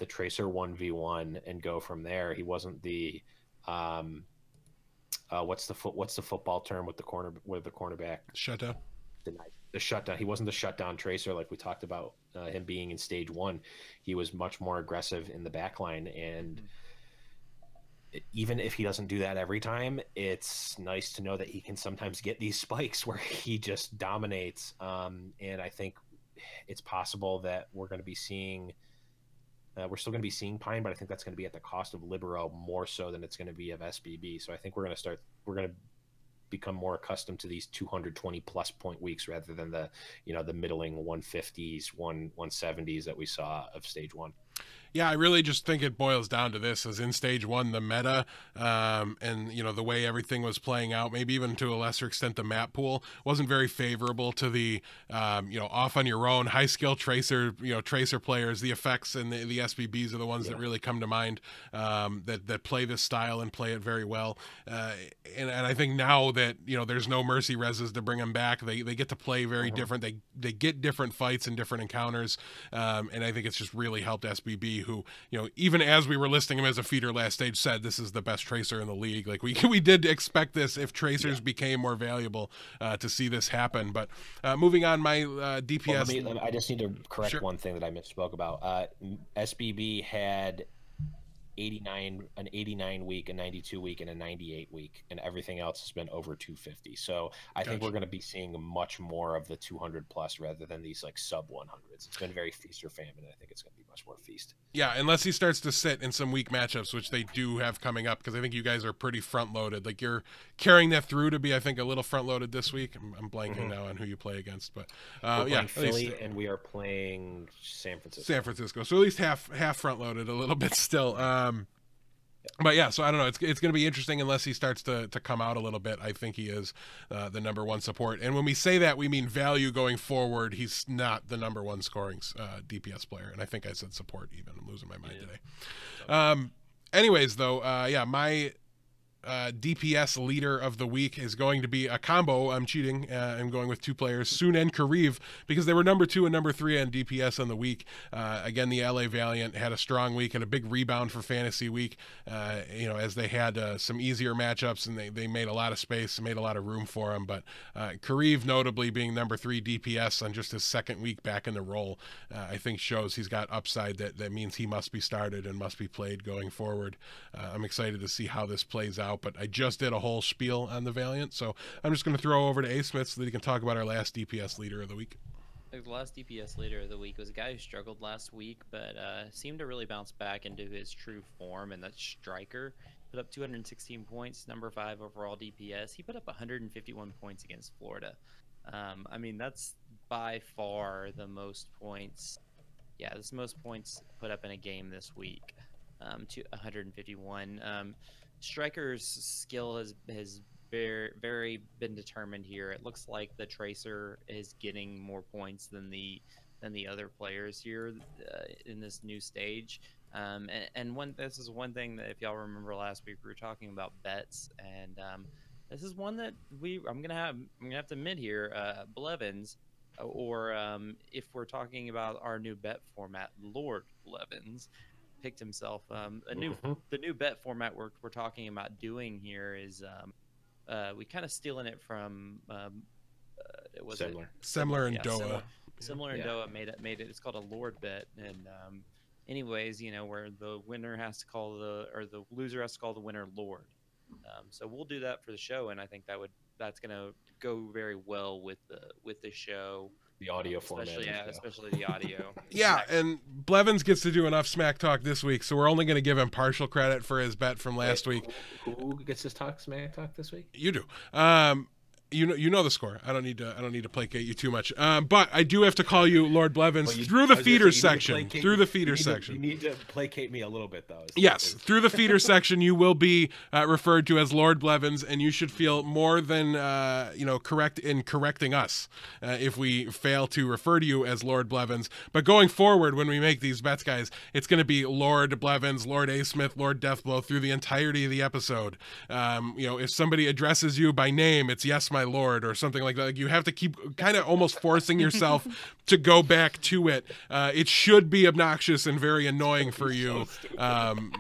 Tracer 1v1 and go from there. He wasn't the what's the football term with the cornerback shutdown. The shutdown. He wasn't the shutdown Tracer like we talked about him being in stage 1. He was much more aggressive in the back line, and even if he doesn't do that every time, it's nice to know that he can sometimes get these spikes where he just dominates. And I think it's possible that we're going to be seeing we're still going to be seeing Pine, but I think that's going to be at the cost of Libero more so than it's going to be of SBB. So I think we're going to become more accustomed to these 220 plus point weeks rather than the middling 150s, 170s that we saw of stage 1. Yeah, I really just think it boils down to this: as in stage 1, the meta, and the way everything was playing out, maybe even to a lesser extent the map pool, wasn't very favorable to the off on your own high skill tracer players. The effects and the SBBs are the ones that really come to mind, that play this style and play it very well. And I think now that there's no mercy reses to bring them back, they get to play very different. They get different fights and different encounters, and I think it's just really helped SBB, who even as we were listing him as a feeder last stage, said this is the best tracer in the league. Like we did expect this if tracers became more valuable to see this happen. But moving on, my DPS. Well, I just need to correct one thing that I misspoke about. SBB had an 89 week, a 92 week, and a 98 week, and everything else has been over 250. So I think we're going to be seeing much more of the 200 plus rather than these like sub 100s. It's been very feast or famine, and I think it's going to be much more feast. Yeah, unless he starts to sit in some weak matchups, which they do have coming up, because I think you guys are pretty front loaded. Like you're carrying that through to be, I think, a little front loaded this week. I'm blanking now on who you play against, but we're playing Philly, and we are playing San Francisco. So at least half front loaded, a little bit still. But yeah, so I don't know. It's going to be interesting unless he starts to come out a little bit. I think he is the number one support. And when we say that, we mean value going forward. He's not the number one scoring DPS player. And I think I said support even. I'm losing my mind today. Anyways, though, my DPS leader of the week is going to be a combo. I'm cheating. I'm going with two players, Soon and Kariv, because they were number 2 and number 3 on DPS on the week. Again, the LA Valiant had a strong week and a big rebound for Fantasy Week, as they had some easier matchups, and they made a lot of space, made a lot of room for them. But Kariv, notably being number 3 DPS on just his second week back in the role, I think shows he's got upside that means he must be started and must be played going forward. I'm excited to see how this plays out. But I just did a whole spiel on the Valiant, so I'm just going to throw over to Asmith so that he can talk about our last DPS leader of the week. The last DPS leader of the week was a guy who struggled last week, but seemed to really bounce back into his true form, and that's Striker. Put up 216 points, number 5 overall DPS. He put up 151 points against Florida. I mean, that's by far the most points. Yeah, that's the most points put up in a game this week, to 151. Striker's skill has very been determined here. It looks like the Tracer is getting more points than the other players here in this new stage. This is one thing that, if y'all remember last week, we were talking about bets, and this is one that I'm gonna have to admit here, Belvins, or if we're talking about our new bet format, Lord Belvins picked himself the new bet format we're talking about doing here is we kind of stealing it from Semler and Doa. Semler and Doa made it. It's called a Lord bet, and anyways, where the winner has to call the loser has to call the winner Lord. So we'll do that for the show, and I think that's gonna go very well with the show. The audio format, especially the audio. Yeah, and Blevins gets to do enough smack talk this week, so we're only going to give him partial credit for his bet from last week. Who gets his smack talk this week? You do. You know the score. I don't need to placate you too much. But I do have to call you Lord Blevins through the feeder section. Through the feeder section. You need to placate me a little bit, though. Yes, through the feeder section, you will be referred to as Lord Blevins, and you should feel more than correct in correcting us if we fail to refer to you as Lord Blevins. But going forward, when we make these bets, guys, it's going to be Lord Blevins, Lord Asmith, Lord DeathBlow through the entirety of the episode. If somebody addresses you by name, it's yes, my lord, or something like that. Like, you have to keep kind of almost forcing yourself to go back to it. It should be obnoxious and very annoying for you.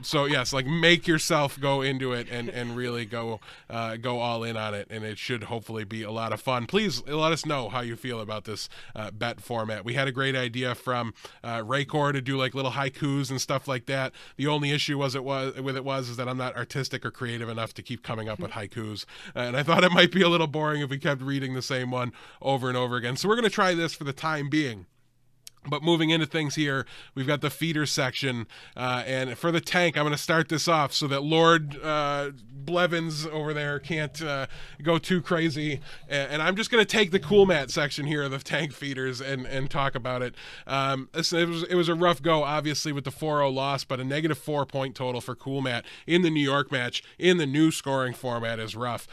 So yes, like, make yourself go into it and really go all in on it, and it should hopefully be a lot of fun. Please let us know how you feel about this bet format. We had a great idea from Raycor to do like little haikus and stuff like that. The only issue was that I'm not artistic or creative enough to keep coming up with haikus, and I thought it might be a little boring if we kept reading the same one over and over again. So we're going to try this for the time being. But moving into things here, we've got the feeder section, and for the tank, I'm going to start this off so that Lord Blevins over there can't go too crazy, and I'm just going to take the cool mat section here of the tank feeders and talk about it. It was a rough go, obviously, with the 4-0 loss, but a -4 point total for cool mat in the New York match in the new scoring format is rough.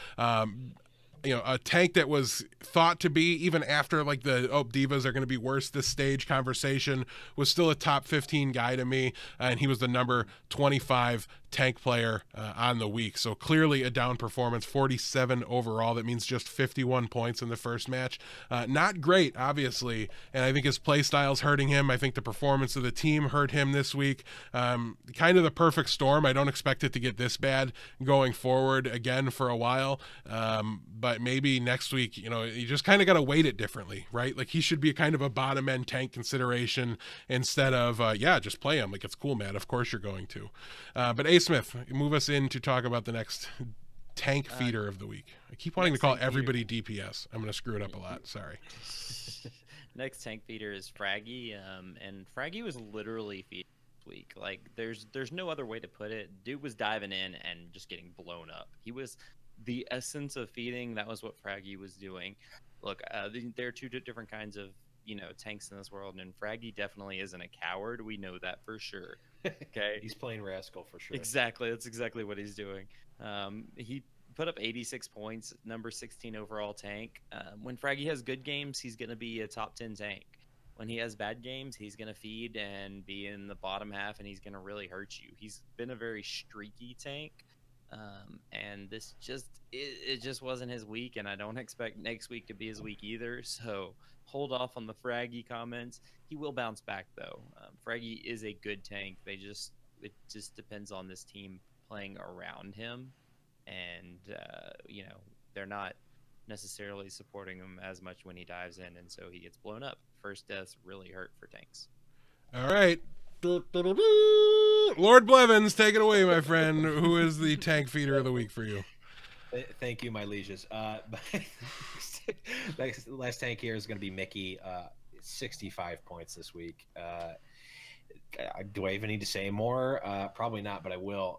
A tank that was thought to be, even after like the divas are going to be worse this stage conversation, was still a top 15 guy to me, and he was the number 25 tank player on the week. So clearly a down performance, 47 overall. That means just 51 points in the first match. Not great, obviously, and I think his play style's hurting him. I think the performance of the team hurt him this week. Kind of the perfect storm. I don't expect it to get this bad going forward again for a while, but maybe next week, you just kind of got to weight it differently, right? Like, he should be kind of a bottom end tank consideration instead of just play him. Like, it's cool, Matt, of course you're going to. But Smith, move us in to talk about the next tank feeder of the week. I keep wanting to call everybody DPS. I'm going to screw it up a lot. Sorry. Next tank feeder is Fraggy, and Fraggy was literally feeding this week. Like, there's no other way to put it. Dude was diving in and just getting blown up. He was the essence of feeding. That was what Fraggy was doing. Look, there are two different kinds of tanks in this world, and Fraggy definitely isn't a coward. We know that for sure. Okay. He's playing Rascal for sure. Exactly. That's exactly what he's doing. He put up 86 points, number 16 overall tank. When Fraggy has good games, he's going to be a top 10 tank. When he has bad games, he's going to feed and be in the bottom half, and he's going to really hurt you. He's been a very streaky tank, and this it just wasn't his week, and I don't expect next week to be his week either. So hold off on the Fraggy comments. He will bounce back, though. Fraggy is a good tank. It just depends on this team playing around him, and they're not necessarily supporting him as much when he dives in, and so he gets blown up. First deaths really hurt for tanks. All right. Lord Blevins, take it away, my friend. Who is the tank feeder of the week for you? Thank you, my lieges. Last tank here is going to be Mickey. 65 points this week. Do I even need to say more? Probably not, but I will.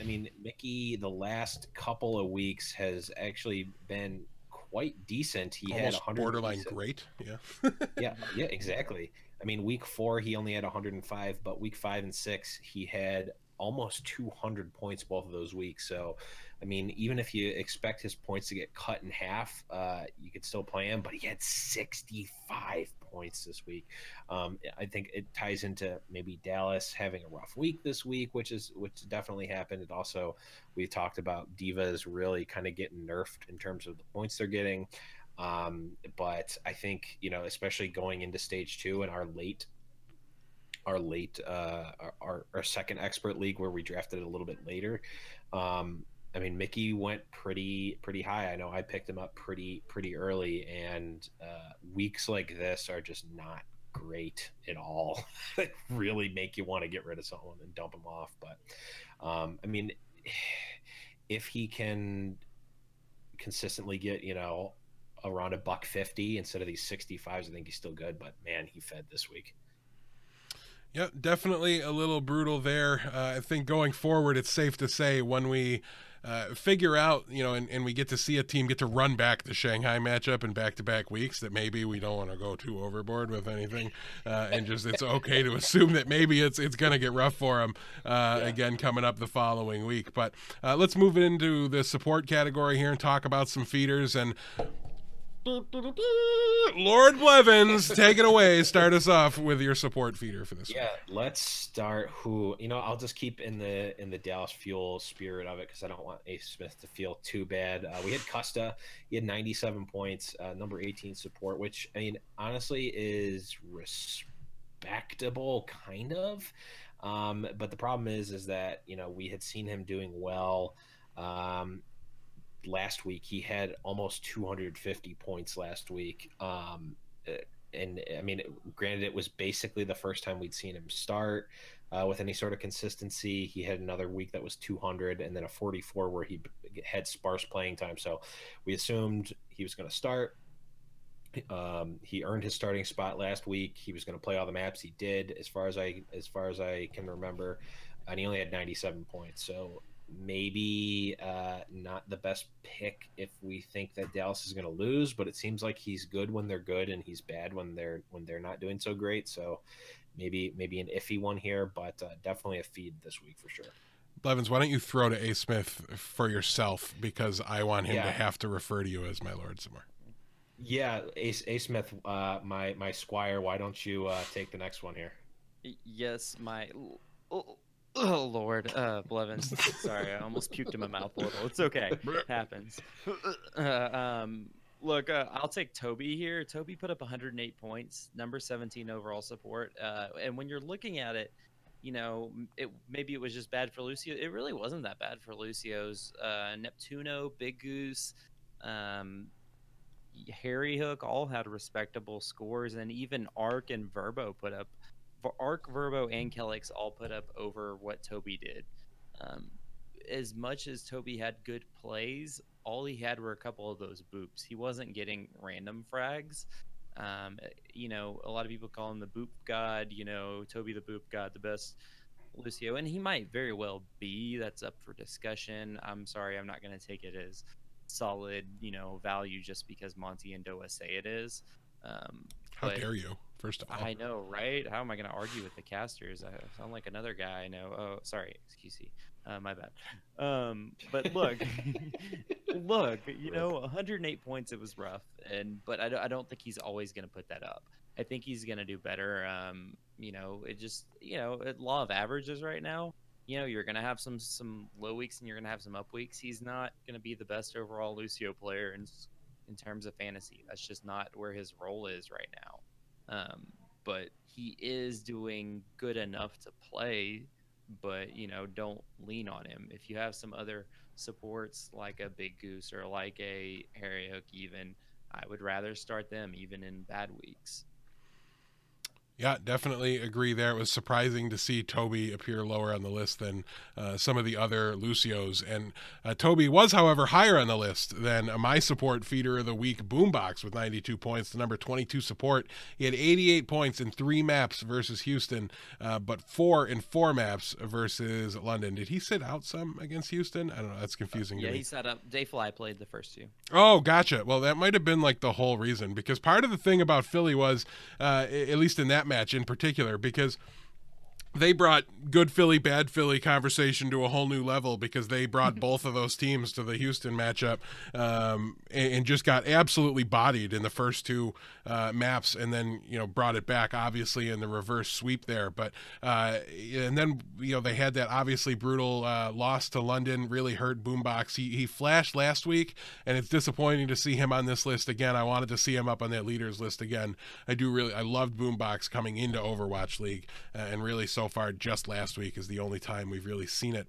Mickey, the last couple of weeks has actually been quite decent. He almost had 100 borderline great. Yeah. yeah, exactly. Week 4 he only had 105, but week 5 and 6 he had almost 200 points both of those weeks. So even if you expect his points to get cut in half, you could still play him, but he had 65 points this week. I think it ties into maybe Dallas having a rough week this week, which definitely happened. And also, we talked about divas really kind of getting nerfed in terms of the points they're getting. But I think, especially going into stage 2 and our second expert league where we drafted it a little bit later, Mickey went pretty high. I know I picked him up pretty early, and weeks like this are just not great at all. They really make you want to get rid of someone and dump him off. But if he can consistently get around $150 instead of these 65s, I think he's still good. But man, he fed this week. Yeah, definitely a little brutal there. I think going forward, it's safe to say when we figure out, and we get to see a team get to run back the Shanghai matchup in back-to-back weeks, that maybe we don't want to go too overboard with anything, and just it's okay to assume that maybe it's going to get rough for them again coming up the following week. But let's move into the support category here and talk about some feeders. And Lord Blevins, take it away. Start us off with your support feeder for this week. Let's start I'll just keep in the Dallas Fuel spirit of it, because I don't want Asmith to feel too bad. We had Custa. He had 97 points, number 18 support, which, I mean, honestly is respectable, kind of. But the problem is that, we had seen him doing well. Last week he had almost 250 points last week, and I mean, granted, it was basically the first time we'd seen him start with any sort of consistency. He had another week that was 200, and then a 44 where he had sparse playing time, so we assumed he was going to start. He earned his starting spot last week. He was going to play all the maps. He did, as far as I can remember, and he only had 97 points, so maybe not the best pick if we think that Dallas is going to lose, but it seems like he's good when they're good and he's bad when they're not doing so great. So maybe an iffy one here, but definitely a feed this week for sure. Blevins, why don't you throw to Asmith for yourself, because I want him to have to refer to you as my lord somewhere. Yeah, Asmith, my squire. Why don't you take the next one here? Yes, my. Oh, Lord, Blevins. Sorry, I almost puked in my mouth a little. It's okay. It happens. Look, I'll take Toby here. Toby put up 108 points, number 17 overall support. And when you're looking at it, maybe it was just bad for Lucio. It really wasn't that bad for Lucio's. Neptuno, Big Goose, Harry Hook all had respectable scores, and even Arc and Verbo put up. Arc, Verbo, and Kellex all put up over what Toby did. As much as Toby had good plays, all he had were a couple of those boops. He wasn't getting random frags. A lot of people call him the boop god, Toby the boop god, the best Lucio, and he might very well be. That's up for discussion. I'm sorry, I'm not going to take it as solid, value just because Monty and Doa say it is. How dare you? First of all, I know, right? How am I going to argue with the casters? I sound like another guy I know. Oh, sorry, QC. My bad. But look, 108 points. It was rough, but I don't think he's always going to put that up. I think he's going to do better. It just, law of averages right now. You're going to have some low weeks and you're going to have some up weeks. He's not going to be the best overall Lucio player in terms of fantasy. That's just not where his role is right now. But he is doing good enough to play, but don't lean on him. If you have some other supports like a Big Goose or like a Harry Hook, even, I would rather start them even in bad weeks. Yeah, definitely agree there. It was surprising to see Toby appear lower on the list than some of the other Lucios. And Toby was, however, higher on the list than my support feeder of the week, Boombox, with 92 points, the number 22 support. He had 88 points in 3 maps versus Houston, but 4 in 4 maps versus London. Did he sit out some against Houston? I don't know. That's confusing to me. Yeah, he sat up. Dayfly played the first 2. Oh, gotcha. Well, that might have been like the whole reason, because part of the thing about Philly was, at least in that match in particular, because they brought good Philly, bad Philly conversation to a whole new level, because they brought both of those teams to the Houston matchup and just got absolutely bodied in the first 2 maps, and then brought it back obviously in the reverse sweep there. But and then they had that obviously brutal loss to London, really hurt Boombox. He flashed last week, and it's disappointing to see him on this list again. I wanted to see him up on that leaders list again. I loved Boombox coming into Overwatch League, and really so far just last week is the only time we've really seen it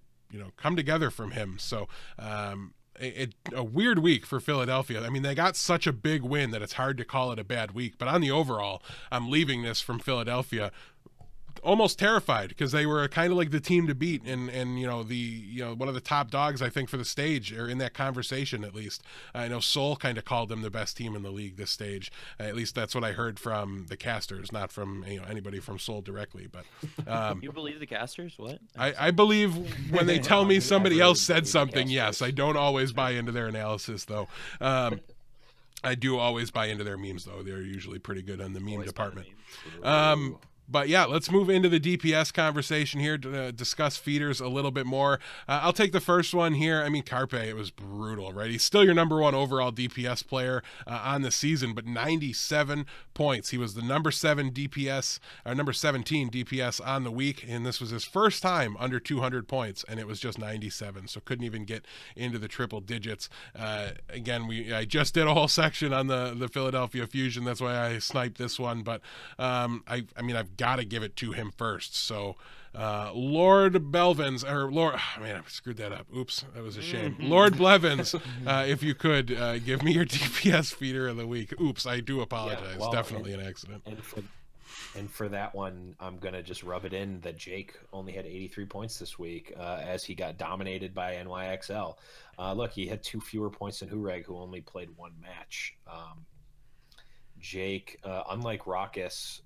come together from him. So a weird week for Philadelphia. I mean, they got such a big win that it's hard to call it a bad week, but on the overall, I'm leaving this from Philadelphia almost terrified because they were kind of like the team to beat, and one of the top dogs I think for the stage, or in that conversation at least. I know Soul kind of called them the best team in the league this stage. At least that's what I heard from the casters, not from anybody from Soul directly. But you believe the casters? What? I believe when they tell me somebody else said something. Yes, I don't always buy into their analysis though. I do always buy into their memes though. They're usually pretty good on the meme department. But yeah, let's move into the DPS conversation here to discuss feeders a little bit more. I'll take the first one here. I mean, Carpe, it was brutal, right? He's still your number 1 overall DPS player on the season, but 97 points. He was the number 17 DPS on the week, and this was his first time under 200 points, and it was just 97, so couldn't even get into the triple digits. Again, I just did a whole section on the Philadelphia Fusion. That's why I sniped this one, but I mean, I've got to give it to him first. So Lord Belvins, or Lord, oh, man, I screwed that up. Oops, that was a shame. Lord Blevins, if you could give me your DPS feeder of the week. Oops, I do apologize. Definitely an accident. And for that one, I'm going to just rub it in that Jake only had 83 points this week as he got dominated by NYXL. Look, he had 2 fewer points than Hureg, who only played 1 match. Jake, unlike Raucus,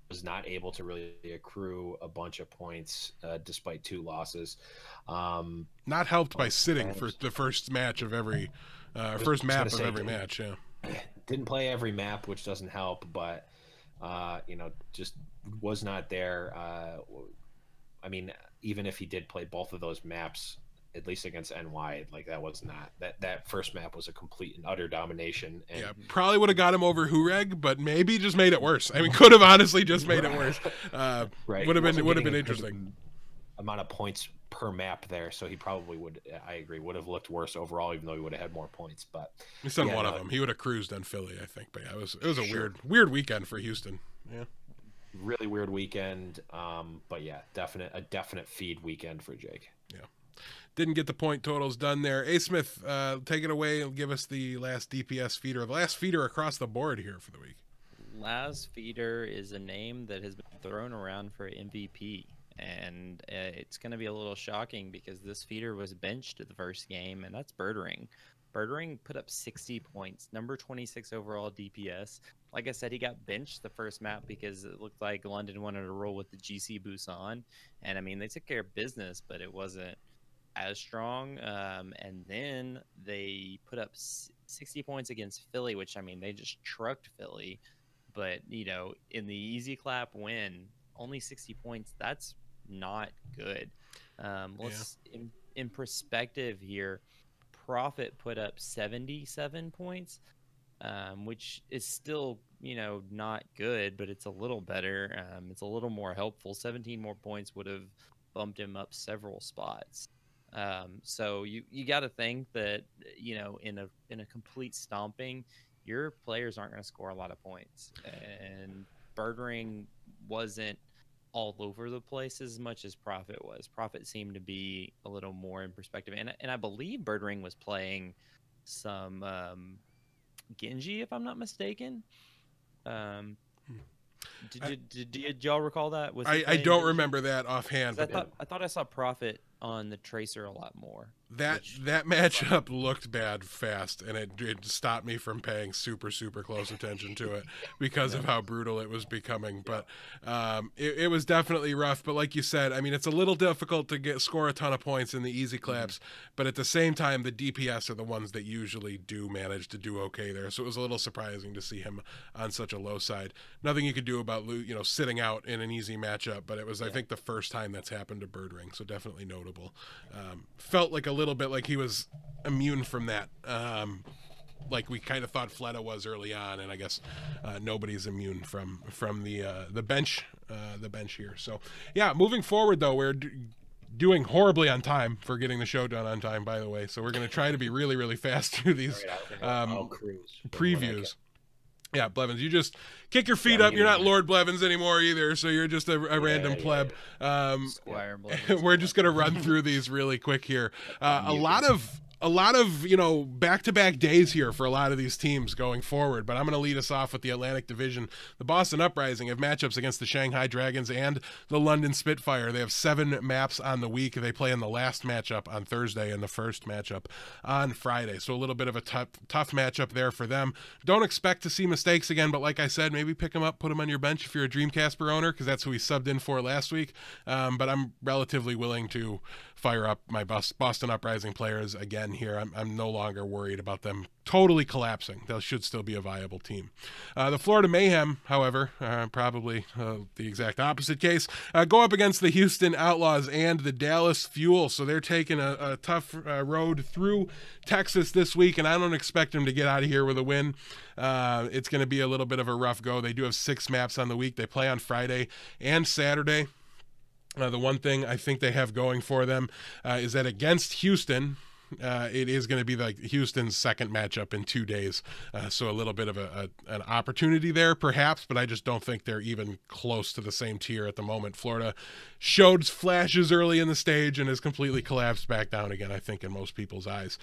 was not able to really accrue a bunch of points despite 2 losses. Not helped by sitting for the first match of every map of every match. Yeah, didn't play every map, which doesn't help, but just was not there. I mean, even if he did play both of those maps, at least against NY, like that was not that first map was a complete and utter domination. And yeah, probably would have got him over Hureg, but maybe just made it worse. I mean, could have honestly just made it worse. Right, would have been interesting. Amount of points per map there, so he probably would. I agree, would have looked worse overall, even though he would have had more points. But he's done one of them. He would have cruised on Philly, I think. But yeah, it was a weird weekend for Houston. Yeah, really weird weekend. But yeah, a definite feed weekend for Jake. Yeah. Didn't get the point totals done there. Asmith, take it away and give us the last DPS feeder, the last feeder across the board here for the week. Last feeder is a name that has been thrown around for MVP, and it's going to be a little shocking because this feeder was benched at the first game, and that's Birdering. Birdering put up 60 points, number 26 overall DPS. Like I said, he got benched the first map because it looked like London wanted to roll with the GC Busan, and I mean, they took care of business, but it wasn't as strong. And then they put up 60 points against Philly, which, I mean, they just trucked Philly. But, in the easy clap win, only 60 points, that's not good. Let's in perspective here, Profit put up 77 points, which is still, not good, but it's a little better. It's a little more helpful. 17 more points would have bumped him up several spots. So you got to think that, in a complete stomping, your players aren't going to score a lot of points, and Birdering wasn't all over the place as much as Profit was. Profit seemed to be a little more in perspective, and I believe Birdering was playing some Genji, if I'm not mistaken. Did y'all recall that? I don't remember that offhand. But I thought I saw Profit on the Tracer a lot more. That matchup looked bad fast, and it stopped me from paying super close attention to it because of how brutal it was becoming. But it was definitely rough. But like you said, I mean, it's a little difficult to score a ton of points in the easy claps, but at the same time, the DPS are the ones that usually do manage to do okay there. So it was a little surprising to see him on such a low side. Nothing you could do about sitting out in an easy matchup, but it was I think the first time that's happened to Birdering, so definitely notable. Felt like a little bit like he was immune from that, like we kind of thought Fleta was early on, and I guess nobody's immune from the bench here. So yeah, moving forward though, we're doing horribly on time for getting the show done on time, by the way, so we're going to try to be really fast through these previews. Yeah, Blevins, you just kick your feet up. You're not Lord Blevins anymore either, so you're just a random pleb. Squire Blevins. We're just going to run through these really quick here. A lot of a lot of, back-to-back days here for a lot of these teams going forward, but I'm going to lead us off with the Atlantic Division. The Boston Uprising have matchups against the Shanghai Dragons and the London Spitfire. They have 7 maps on the week. They play in the last matchup on Thursday and the first matchup on Friday, so a little bit of a tough matchup there for them. Don't expect to see mistakes again, but like I said, maybe pick them up, put them on your bench if you're a Dreamcasper owner, because that's who we subbed in for last week, but I'm relatively willing to fire up my Boston Uprising players again here. I'm no longer worried about them totally collapsing. They should still be a viable team. The Florida Mayhem, however, probably the exact opposite case, go up against the Houston Outlaws and the Dallas FOWL. So they're taking a tough road through Texas this week, and I don't expect them to get out of here with a win. It's going to be a little bit of a rough go. They do have 6 maps on the week. They play on Friday and Saturday. The one thing I think they have going for them is that against Houston, it is going to be like Houston's second matchup in 2 days. So a little bit of an opportunity there, perhaps, but I just don't think they're even close to the same tier at the moment. Florida showed flashes early in the stage and has completely collapsed back down again, I think, in most people's eyes.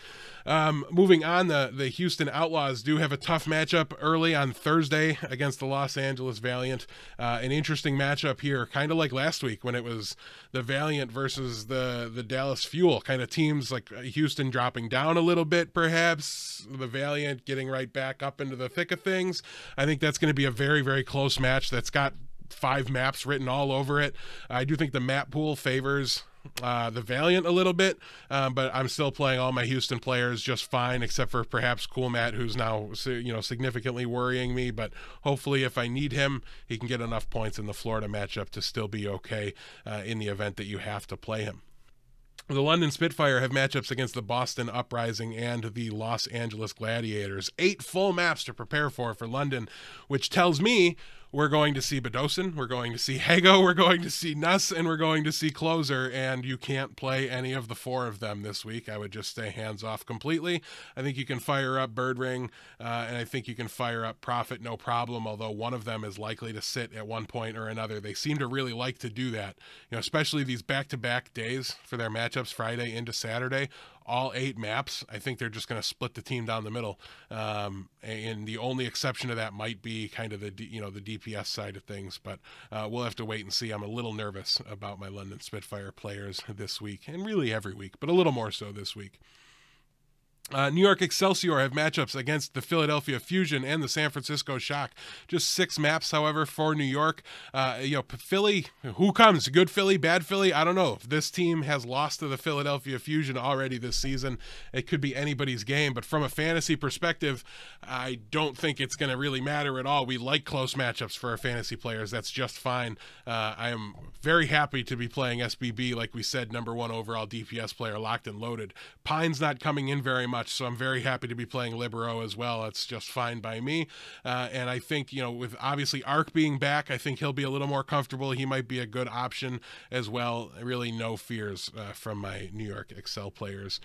Moving on, the Houston Outlaws do have a tough matchup early on Thursday against the Los Angeles Valiant. An interesting matchup here, kind of like last week when it was the Valiant versus the Dallas FOWL, kind of teams like Houston dropping down a little bit, perhaps, the Valiant getting right back up into the thick of things. I think that's going to be a very, very close match that's got 5 maps written all over it. I do think the map pool favors the Valiant a little bit, but I'm still playing all my Houston players just fine, except for perhaps Cool Matt, who's now significantly worrying me, but hopefully if I need him, he can get enough points in the Florida matchup to still be okay in the event that you have to play him. The London Spitfire have matchups against the Boston Uprising and the Los Angeles Gladiators. 8 full maps to prepare for London, which tells me we're going to see Bedosin, we're going to see Hago, we're going to see Nuss, and we're going to see Closer, and you can't play any of the 4 of them this week. I would just stay hands off completely. I think you can fire up Bird Ring, and I think you can fire up Prophet, no problem, although one of them is likely to sit at one point or another. They seem to really like to do that, especially these back-to-back days for their matchups, Friday into Saturday. All 8 maps, I think they're just going to split the team down the middle, and the only exception to that might be kind of the DPS side of things, but we'll have to wait and see. I'm a little nervous about my London Spitfire players this week, and really every week, but a little more so this week. New York Excelsior have matchups against the Philadelphia Fusion and the San Francisco Shock. Just 6 maps, however, for New York. Philly, who comes? Good Philly, bad Philly? I don't know. If this team has lost to the Philadelphia Fusion already this season, it could be anybody's game. But from a fantasy perspective, I don't think it's going to really matter at all. We like close matchups for our fantasy players. That's just fine. I am very happy to be playing SBB, like we said, #1 overall DPS player, locked and loaded. Pine's not coming in very much, so I'm very happy to be playing Libero as well. It's just fine by me. And I think, with obviously Arc being back, I think he'll be a little more comfortable. He might be a good option as well. Really no fears from my New York Excel players.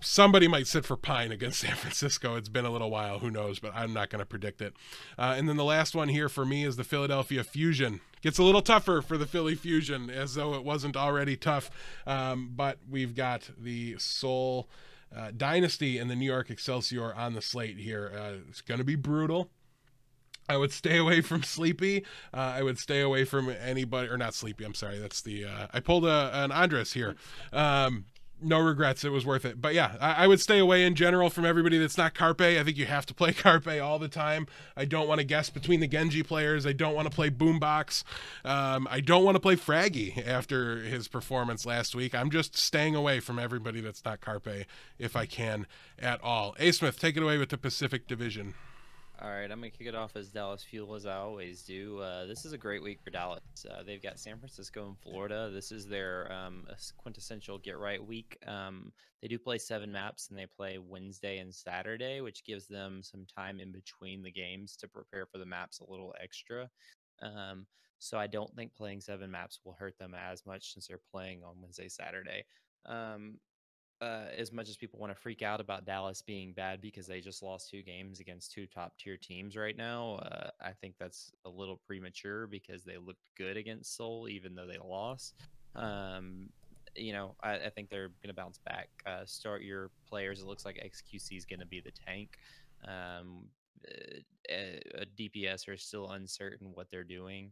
Somebody might sit for Pine against San Francisco. It's been a little while, who knows, but I'm not going to predict it. And then the last one here for me is the Philadelphia Fusion. Gets a little tougher for the Philly Fusion, as though it wasn't already tough. But we've got the Seoul Dynasty and the New York Excelsior on the slate here. It's going to be brutal. I would stay away from Sleepy. I would stay away from anybody, or not Sleepy, I'm sorry. That's the, I pulled an Andres here. No regrets. It was worth it. But yeah, I would stay away in general from everybody that's not Carpe. I think you have to play Carpe all the time. I don't want to guess between the Genji players. I don't want to play Boombox. I don't want to play Fraggy after his performance last week. I'm just staying away from everybody that's not Carpe if I can at all. Asmith, take it away with the Pacific Division. All right, I'm going to kick it off as Dallas FOWL, as I always do. This is a great week for Dallas. They've got San Francisco and Florida. This is their quintessential get-right week. They do play 7 maps, and they play Wednesday and Saturday, which gives them some time in between the games to prepare for the maps a little extra. So I don't think playing 7 maps will hurt them as much since they're playing on Wednesday, Saturday. As much as people want to freak out about Dallas being bad because they just lost 2 games against 2 top-tier teams right now, I think that's a little premature because they looked good against Seoul even though they lost. I think they're going to bounce back. Start your players. It looks like XQC is going to be the tank. DPS are still uncertain what they're doing,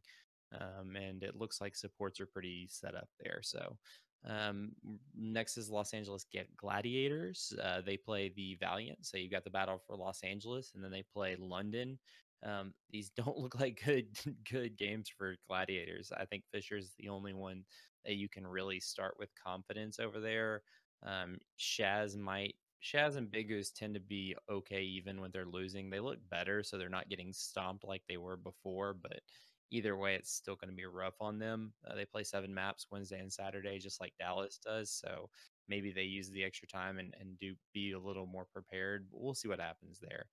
and it looks like supports are pretty set up there. So next is Los Angeles Gladiators. They play the Valiant. So you got the battle for Los Angeles, and then they play London. These don't look like good games for Gladiators. I think Fisher's the only one that you can really start with confidence over there. Shaz and Big Goose tend to be okay even when they're losing. They look better, so they're not getting stomped like they were before, but either way, it's still going to be rough on them. They play 7 maps Wednesday and Saturday, just like Dallas does, so maybe they use the extra time and do be a little more prepared. But we'll see what happens there.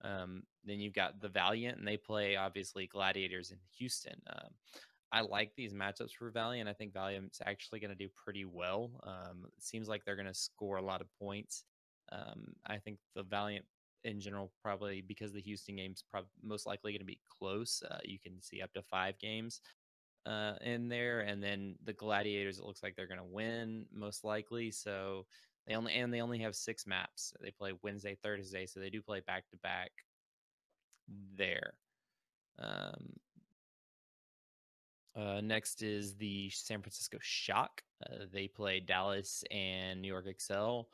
Then you've got the Valiant, and they play, obviously, Gladiators in Houston. I like these matchups for Valiant. I think Valiant's actually going to do pretty well. It seems like they're going to score a lot of points. I think the Valiant in general, probably because the Houston game's most likely going to be close. You can see up to 5 games in there, and then the Gladiators, it looks like they're going to win most likely. So they only have 6 maps. They play Wednesday, Thursday, so they do play back to back there. Next is the San Francisco Shock. They play Dallas and New York Excel.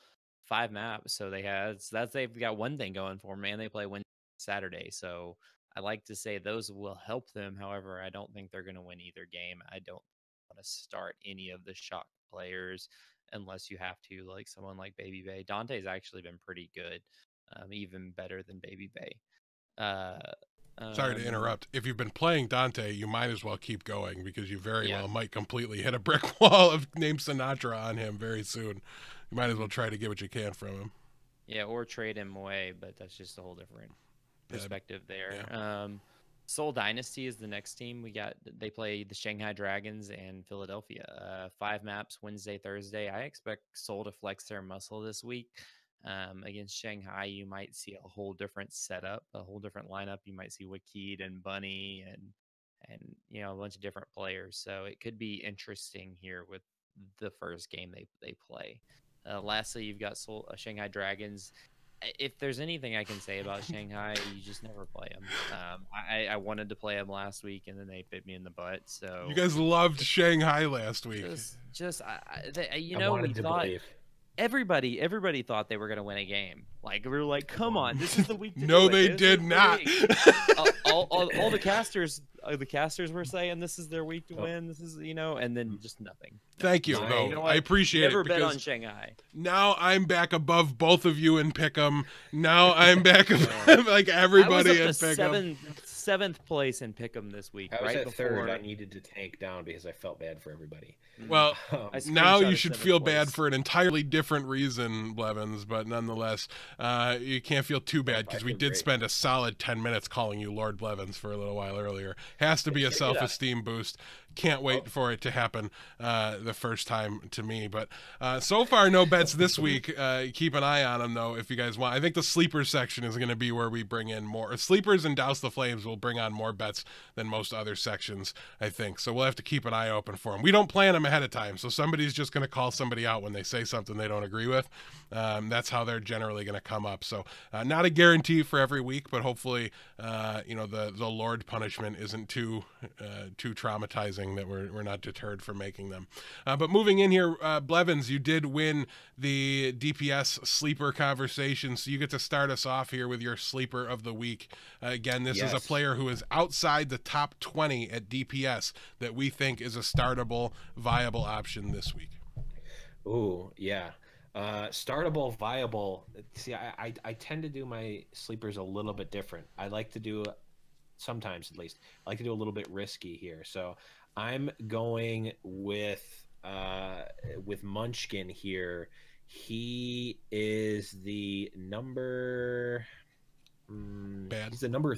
5 maps, so they've got one thing going for them, and they play Wednesday, Saturday. So I like to say those will help them. However, I don't think they're going to win either game. I don't want to start any of the Shock players unless you have to, like someone like Baby Bay. Dante's actually been pretty good, even better than Baby Bay. Sorry to interrupt. If you've been playing Dante, you might as well keep going because you very well might completely hit a brick wall of Name Sinatra on him very soon. You might as well try to get what you can from him. Yeah, or trade him away, but that's just a whole different perspective there. Yeah. Seoul Dynasty is the next team. They play the Shanghai Dragons and Philadelphia. 5 maps, Wednesday, Thursday. I expect Seoul to flex their muscle this week. Against Shanghai, you might see a whole different setup, a whole different lineup. You might see Wakid and Bunny and a bunch of different players. So it could be interesting here with the first game they play. Lastly, you've got Shanghai Dragons. If there's anything I can say about Shanghai, you just never play them. I wanted to play them last week, and then they bit me in the butt. So you guys loved Shanghai last week. We thought. Everybody thought they were going to win a game. Like, we were like, come on, this is the week to No, do it. they did not. all the casters were saying this is their week to win. This is, and then just nothing. Thank you. No, I appreciate it. Never bet on Shanghai. Now I'm back above both of you in Pick'em. Now I'm back above, like everybody in Pick'em. 7th place in Pick'em this week. I was at 3rd. I needed to tank down because I felt bad for everybody. Well, now you should feel bad for an entirely different reason, Blevins, but nonetheless, you can't feel too bad because we did spend a solid 10 minutes calling you Lord Blevins for a little while earlier. Has to be a self-esteem boost. Can't wait for it to happen the first time to me. But so far, no bets this week. Keep an eye on them, though, if you guys want. I think the sleepers section is going to be where we bring in more. Sleepers and Douse the Flames will bring on more bets than most other sections, I think. So we'll have to keep an eye open for them. We don't plan them ahead of time, so somebody's just going to call somebody out when they say something they don't agree with. That's how they're generally going to come up. So not a guarantee for every week, but hopefully, the Lord punishment isn't too traumatizing that we're not deterred from making them. But moving in here, Blevins, you did win the DPS sleeper conversation, so you get to start us off here with your sleeper of the week. Again, this is a player who is outside the top 20 at DPS that we think is a startable, viable option this week. Ooh, yeah. Startable, viable. See, I tend to do my sleepers a little bit different. I like to do, sometimes at least, I like to do a little bit risky here. So I'm going with Munchkin here. He is the number bad. He's the number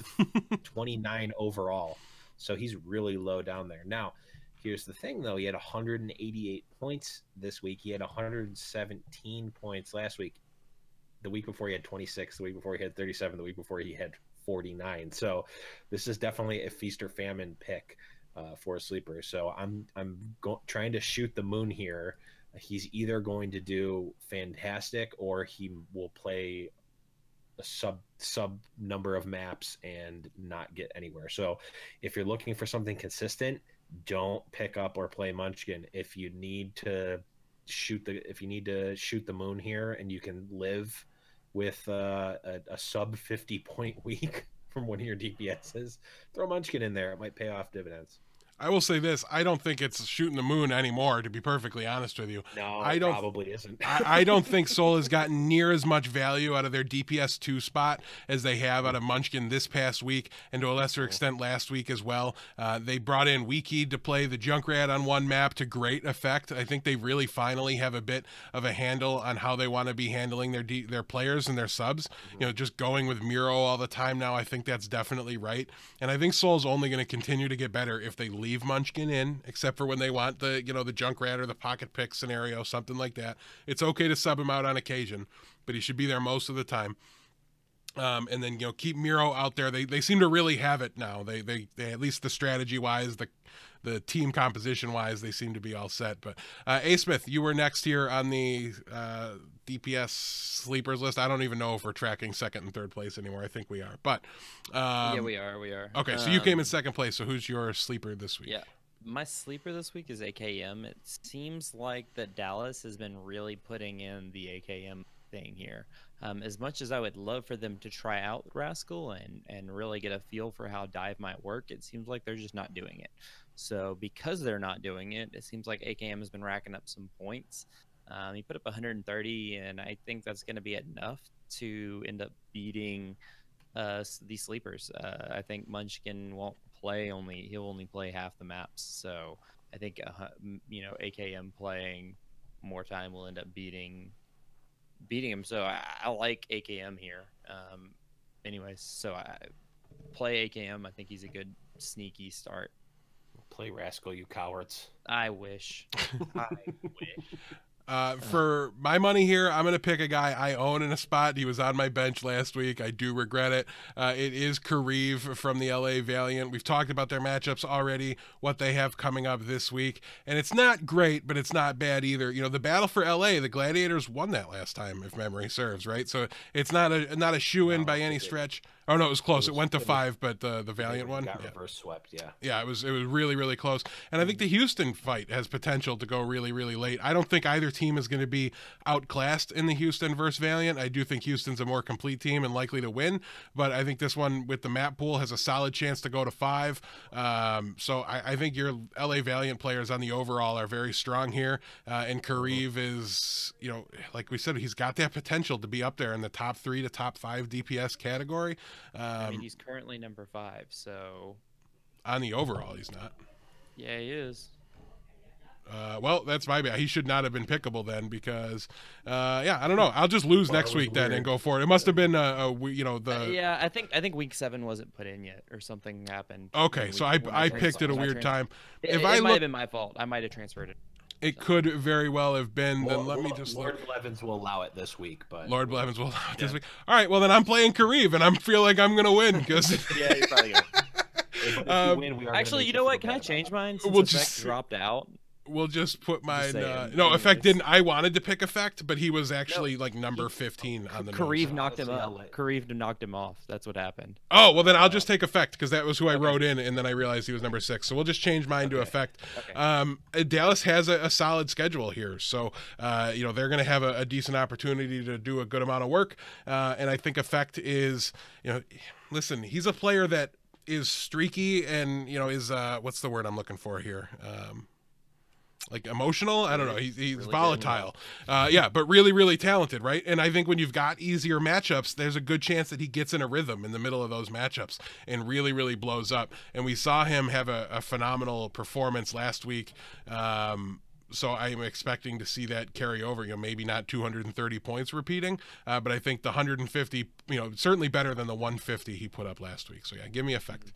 29 overall. So he's really low down there. Now, here's the thing, though. He had 188 points this week. He had 117 points last week. The week before he had 26. The week before he had 37. The week before he had 49. So this is definitely a feast or famine pick for a sleeper. So I'm trying to shoot the moon here he's either going to do fantastic or he will play a sub number of maps and not get anywhere. So if you're looking for something consistent, don't pick up or play Munchkin. If you need to shoot the moon here and you can live with a sub 50 point week from one of your DPSs, throw Munchkin in there. It might pay off dividends. I will say this: I don't think it's shooting the moon anymore. To be perfectly honest with you, no, I don't, probably isn't. I don't think Soul has gotten near as much value out of their DPS 2 spot as they have out of Munchkin this past week, and to a lesser extent last week as well. They brought in Wiki to play the Junkrat on one map to great effect. I think they really finally have a bit of a handle on how they want to be handling their players and their subs. You know, just going with Miro all the time now. I think that's definitely right, and I think Soul's only going to continue to get better if they leave Munchkin in, except for when they want the the Junkrat or the pocket pick scenario, something like that. It's okay to sub him out on occasion, but he should be there most of the time. And then keep Miro out there. They seem to really have it now. They at least the strategy wise, the team composition wise, they seem to be all set. But Asmith, you were next here on the DPS sleepers list. I don't even know if we're tracking second and third place anymore. I think we are, but yeah, we are. Okay, so you came in second place. So who's your sleeper this week? Yeah, my sleeper this week is AKM. It seems like that Dallas has been really putting in the AKM thing here. As much as I would love for them to try out Rascal and really get a feel for how dive might work, it seems like they're just not doing it. So because they're not doing it, it seems like AKM has been racking up some points. He put up 130, and I think that's going to be enough to end up beating these sleepers. I think Munchkin won't play he'll only play half the maps. So I think AKM playing more time will end up beating him. So I like AKM here. Anyways, so I play AKM. I think he's a good sneaky start. Play Rascal, you cowards. I wish. I wish. For my money here, I'm going to pick a guy I own in a spot. He was on my bench last week. I do regret it. It is Kareev from the LA Valiant. We've talked about their matchups already, what they have coming up this week. And it's not great, but it's not bad either. The battle for LA, the Gladiators won that last time, if memory serves, right? So it's not a shoe-in by any stretch. Oh, no, it was close. It went to 5, but the Valiant one got reverse swept, yeah. Yeah, it was really, really close. And I think the Houston fight has potential to go really, really late. I don't think either team is going to be outclassed in the Houston versus Valiant. I do think Houston's a more complete team and likely to win, but I think this one with the map pool has a solid chance to go to 5. So I think your LA Valiant players on the overall are very strong here. And Kareev is, like we said, he's got that potential to be up there in the top 3 to top 5 DPS category. I mean, he's currently number 5, so on the overall, he's not. Yeah, he is. Well, that's my bad. He should not have been pickable then because, I don't know. I'll just lose next week then and go for it. It must have been yeah, I think week 7 wasn't put in yet or something happened. Okay, so I picked it a weird time. It might have been my fault. I might have transferred it. It could very well have been. Then let me just Lord Blevins will allow it this week, but Lord Blevins will allow it this week. All right, well then I'm playing Kareev and I feel like I'm gonna win because yeah, you're probably gonna. If you win, we are actually, you know what? Can I change mine since we'll Effect dropped out? We'll just put mine. No, Effect didn't. I wanted to pick Effect, but he was actually like number 15 on the. Kareev knocked him up. Kareev knocked him off. That's what happened. Oh well, then I'll just take Effect because that was who I wrote in, and then I realized he was number 6. So we'll just change mine to Effect. Okay. Dallas has a solid schedule here, so they're going to have a decent opportunity to do a good amount of work, and I think Effect is, listen, he's a player that is streaky and is what's the word I'm looking for here. Like emotional, I don't know. He's really volatile, but really, really talented, right? And I think when you've got easier matchups, there's a good chance that he gets in a rhythm in the middle of those matchups and really, really blows up. And we saw him have a phenomenal performance last week. So I'm expecting to see that carry over. Maybe not 230 points repeating, but I think the 150, certainly better than the 150 he put up last week. So yeah, give me Effect.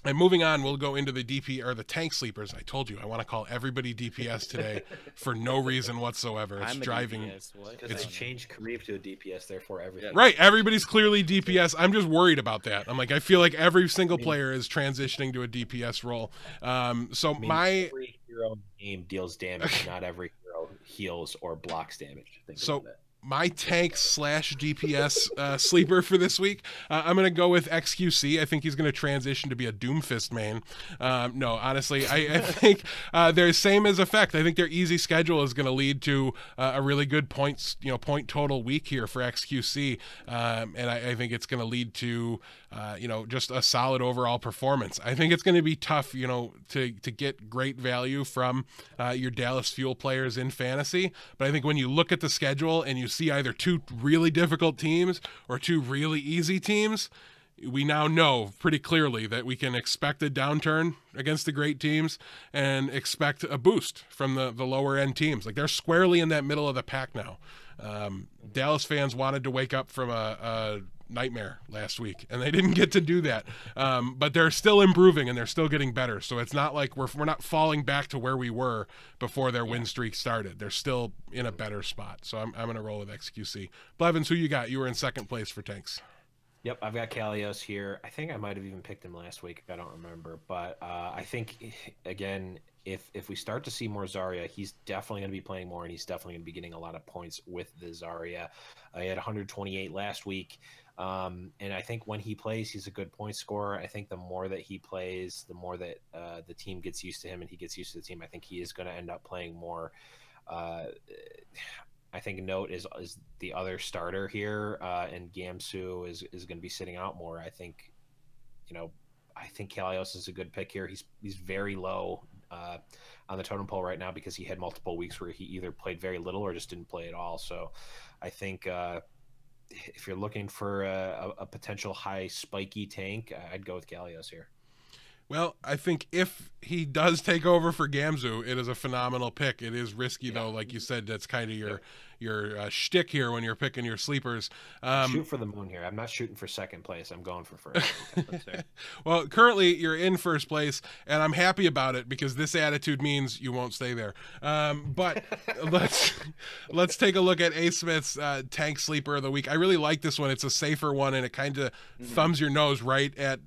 And moving on, we'll go into the DP or the tank sleepers. I told you I want to call everybody DPS today for no reason whatsoever. It's driving. Because they changed Kareev to a DPS, therefore everything. Right, everybody's clearly DPS. I'm just worried about that. I'm like, I feel like every single player is transitioning to a DPS role. hero in the game deals damage. Not every hero heals or blocks damage. Think So about it. my tank / DPS sleeper for this week, I'm going to go with XQC. I think he's going to transition to be a Doomfist main. No, honestly, I think they're same as Effect. I think their easy schedule is going to lead to a really good point total week here for XQC, and I think it's going to lead to just a solid overall performance. I think it's going to be tough, to get great value from your Dallas Fuel players in fantasy, but I think when you look at the schedule and you see either two really difficult teams or two really easy teams, we now know pretty clearly that we can expect a downturn against the great teams and expect a boost from the lower end teams. Like, they're squarely in that middle of the pack now. Dallas fans wanted to wake up from a nightmare last week, and they didn't get to do that. But they're still improving and they're still getting better. So it's not like we're not falling back to where we were before their win streak started. They're still in a better spot. So I'm going to roll with XQC. Blevins, who you got? You were in second place for tanks. Yep, I've got Kalios here. I think I might have even picked him last week. I don't remember, but I think again, if we start to see more Zarya, he's definitely going to be playing more, and he's definitely going to be getting a lot of points with the Zarya. He had 128 last week, and I think when he plays, he's a good point scorer. I think the more that he plays, the more that the team gets used to him, and he gets used to the team. I think he is going to end up playing more. I think Note is the other starter here, and Gamsu is going to be sitting out more. I think, I think Kalios is a good pick here. He's very low on the totem pole right now because he had multiple weeks where he either played very little or just didn't play at all. So I think if you're looking for a potential high spiky tank, I'd go with Kalios here. Well, I think if he does take over for Gamzu, it is a phenomenal pick. It is risky, though, like you said. That's kind of your shtick here when you're picking your sleepers. Shoot for the moon here. I'm not shooting for second place. I'm going for first. Well, currently you're in first place, and I'm happy about it because this attitude means you won't stay there. But let's take a look at Asmith's tank sleeper of the week. I really like this one. It's a safer one, and it kind of thumbs your nose right at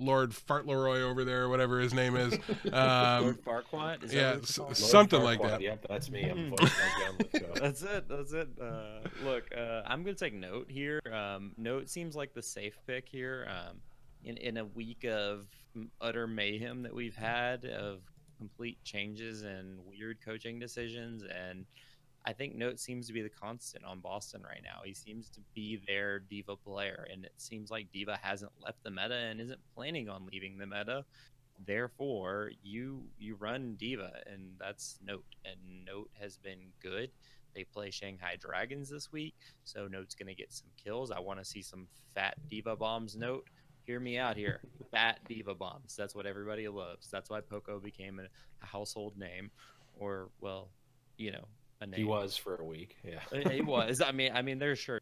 Lord Fartleroy over there, or whatever his name is. Lord Farquaad? Is yeah, that what something like that. Yep, that's me. I'm voting Let's go. That's it. Look, I'm gonna take Note here. Note seems like the safe pick here. In a week of utter mayhem that we've had, of complete changes and weird coaching decisions, and I think Note seems to be the constant on Boston right now. He seems to be their diva player, and it seems like diva hasn't left the meta and isn't planning on leaving the meta. Therefore, you run diva, and that's Note, and Note has been good. They play Shanghai Dragons this week, so Note's going to get some kills. I want to see some fat diva bombs. Note, hear me out here. Fat diva bombs. That's what everybody loves. That's why Poco became a household name, or, well, a name. He was for a week, yeah. He was. I mean, they're sure,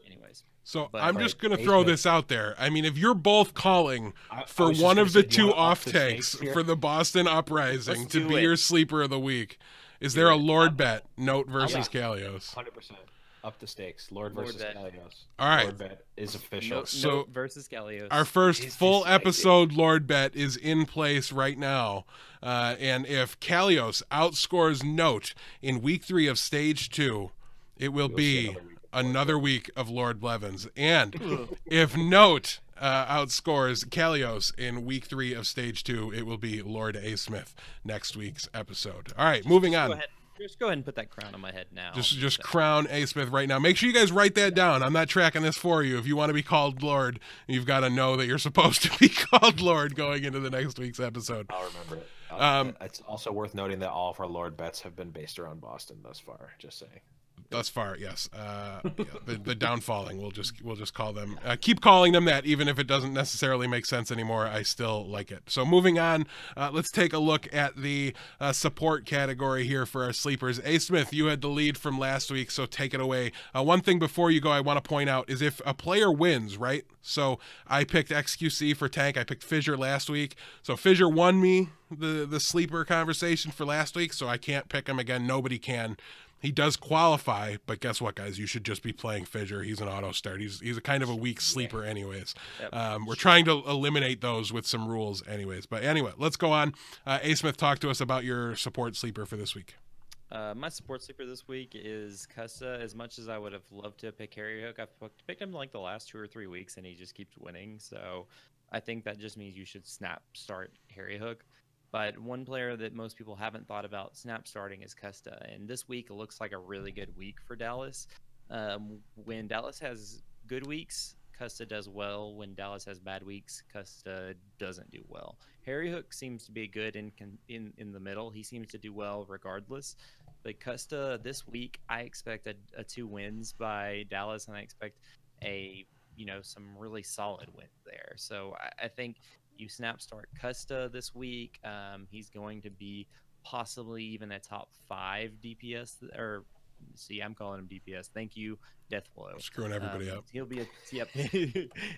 anyways. So I'm just going to throw this out there. I mean, if you're both calling for one of the two off tanks for the Boston Uprising to be your sleeper of the week, is there a Lord bet, Note versus Kalios? 100%. Up the stakes. Lord versus Kalios. All right. Lord bet is official. Note versus Kalios. Our first full episode Lord bet is in place right now. And if Kalios outscores Note in week 3 of stage 2, it will be another week of Lord Blevins. And if Note outscores Kalios in week 3 of stage 2, it will be Lord Asmith next week's episode. All right, moving on. Just go ahead and put that crown on my head now. Just crown Asmith right now. Make sure you guys write that down. I'm not tracking this for you. If you want to be called Lord, you've got to know that you're supposed to be called Lord going into the next week's episode. I'll remember it. It's also worth noting that all of our Lord bets have been based around Boston thus far. Just saying. Thus far, yes. The downfalling, we'll just call them. Keep calling them that, even if it doesn't necessarily make sense anymore. I still like it. So moving on, let's take a look at the support category here for our sleepers. Asmith, you had the lead from last week, so take it away. One thing before you go, I want to point out is if a player wins, right? So I picked XQC for tank. I picked Fissure last week. So Fissure won me the sleeper conversation for last week, so I can't pick him again. Nobody can. He does qualify, but guess what, guys? You should just be playing Fissure. He's an auto start. He's a kind of a weak sleeper anyways. Yep. We're trying to eliminate those with some rules anyways. But anyway, let's go on. Asmith, talk to us about your support sleeper for this week. My support sleeper this week is Custa. As much as I would have loved to pick Harry Hook, I've picked him like the last 2 or 3 weeks, and he just keeps winning. So I think that just means you should snap start Harry Hook. But one player that most people haven't thought about snap starting is Custa. And this week, it looks like a really good week for Dallas. When Dallas has good weeks, Custa does well. When Dallas has bad weeks, Custa doesn't do well. Harry Hook seems to be good in the middle. He seems to do well regardless. But Custa this week, I expect a 2 wins by Dallas, and I expect some really solid wins there. So I think you snap start Custa this week. He's going to be possibly even a top 5 DPS, or see, I'm calling him DPS. Thank you, DeathBlow. Screwing everybody up. He'll be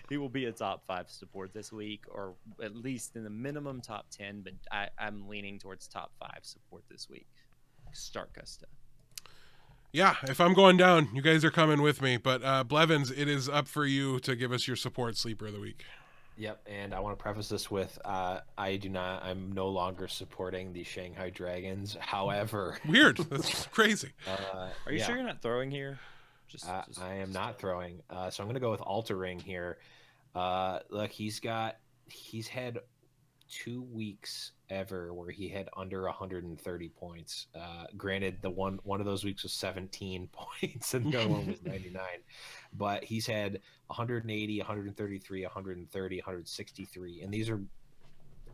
he will be a top 5 support this week, or at least in the minimum top 10. But I'm leaning towards top 5 support this week. Start Custa. Yeah, if I'm going down, you guys are coming with me. But Blevins, it is up for you to give us your support sleeper of the week. Yep, and I want to preface this with I'm no longer supporting the Shanghai Dragons. However, weird. That's crazy. Are you sure you're not throwing here? I am not throwing. So I'm going to go with Altering here. Look, he's had 2 weeks ever where he had under 130 points. Granted, the one of those weeks was 17 points, and the other one was 99. But he's had 180, 133, 130, 163, and these are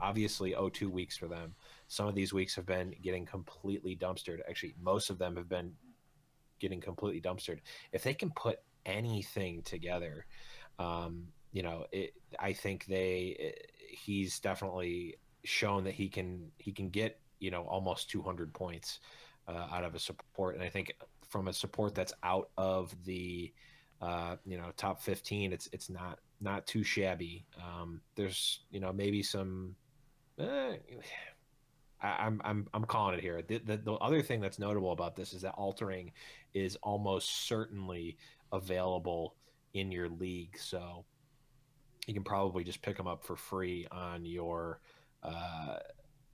obviously 0-2 weeks for them. Some of these weeks have been getting completely dumpstered. Actually, most of them have been getting completely dumpstered. If they can put anything together, I think he's definitely shown that he can get almost 200 points out of a support. And I think from a support that's out of the top 15, it's not too shabby. There's maybe some I'm calling it here. The other thing that's notable about this is that Altering is almost certainly available in your league, so you can probably just pick them up for free on your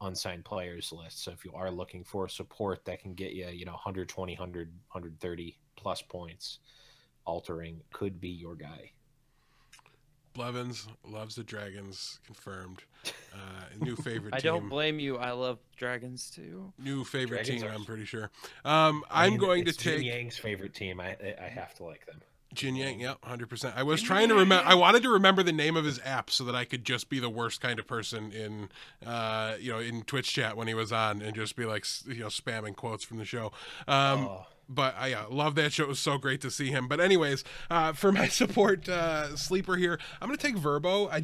unsigned players list. So if you are looking for support that can get you 120, 100, 130 plus points, Altering could be your guy. Blevins loves the Dragons, confirmed. New favorite team. I don't blame you. I love Dragons too. New favorite Dragons team, are... I'm pretty sure. I'm going to take Jin Yang's favorite team. I have to like them. Jin Yang, yeah, 100%. I was trying to remember. I wanted to remember the name of his app so that I could just be the worst kind of person in, in Twitch chat when he was on, and just be like, spamming quotes from the show. But I love that show. It was so great to see him. But anyways, for my support sleeper here, I'm going to take Verbo. I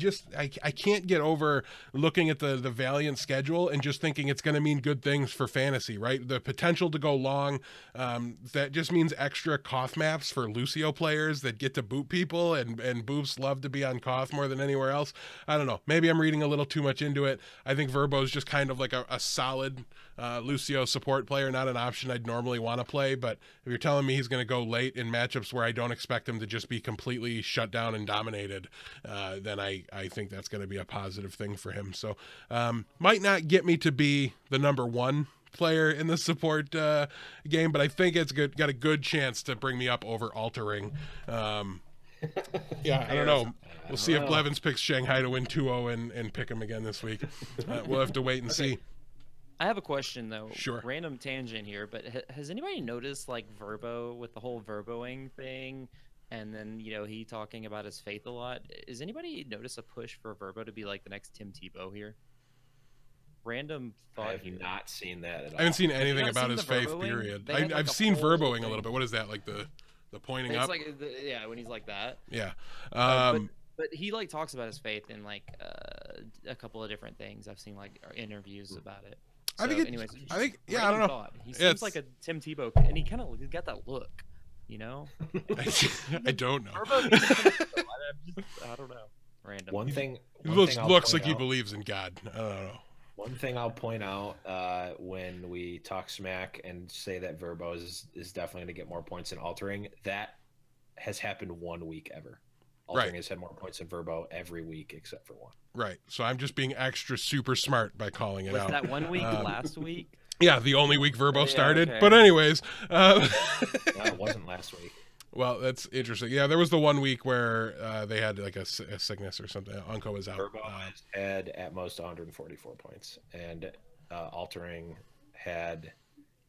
can't get over looking at the Valiant schedule and just thinking it's going to mean good things for fantasy, right? The potential to go long, that just means extra Koth maps for Lucio players that get to boot people, and Boops love to be on Koth more than anywhere else. I don't know. Maybe I'm reading a little too much into it. I think Verbo is just kind of like a solid Lucio support player, not an option I'd normally want to play. But if you're telling me he's going to go late in matchups where I don't expect him to just be completely shut down and dominated, then I think that's going to be a positive thing for him. So might not get me to be the number 1 player in the support game, but I think it's got a good chance to bring me up over Altering. I don't know. We'll see if Blevins picks Shanghai to win 2-0 and pick him again this week. We'll have to wait and see. I have a question though. Sure. Random tangent here, but has anybody noticed like Verbo with the whole Verboing thing, and then he talking about his faith a lot? Has anybody noticed a push for Verbo to be like the next Tim Tebow here? Random thought. I have not seen that at all. I haven't seen anything about his faith. Verboing? Period. Like I've seen Verboing a little bit. What is that, like the pointing it's up? Like when he's like that. Yeah. But he like talks about his faith in like a couple of different things. I've seen like interviews about it. So, I think. I don't know. Thought. He seems like a Tim Tebow, and he's got that look, I don't know. I don't know. Random. One thing looks I'll like point he out- believes in God. I don't know. One thing I'll point out when we talk smack and say that Verbo is definitely going to get more points than Altering, that has happened 1 week ever. Altering has had more points than Verbo every week except for one. Right. So I'm just being extra super smart by calling it out. Was that 1 week last week? Yeah, the only week Verbo started. Okay. But anyways. No, it wasn't last week. Well, that's interesting. Yeah, there was the 1 week where they had like a sickness or something. Unco was out. Verbo had at most 144 points, and Altering had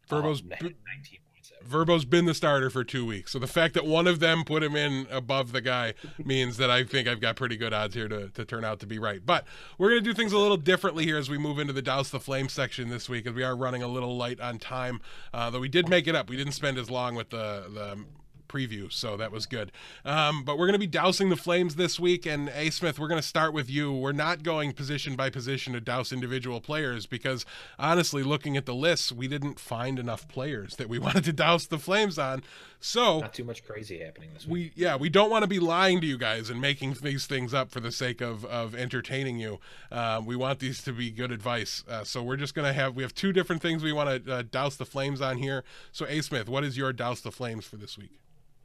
Verbo's 19 points. Verbo's been the starter for 2 weeks. So the fact that one of them put him in above the guy means that I think I've got pretty good odds here to turn out to be right. But we're going to do things a little differently here as we move into the Douse the Flame section this week, as we are running a little light on time. Though we did make it up. We didn't spend as long with the preview, so that was good. But we're going to be dousing the flames this week, and Asmith, we're going to start with you. We're not going position by position to douse individual players because, honestly, looking at the lists, we didn't find enough players that we wanted to douse the flames on. So not too much crazy happening this week. We don't want to be lying to you guys and making these things up for the sake of entertaining you. We want these to be good advice. So we're just going to we have two different things we want to douse the flames on here. So Asmith, what is your douse the flames for this week?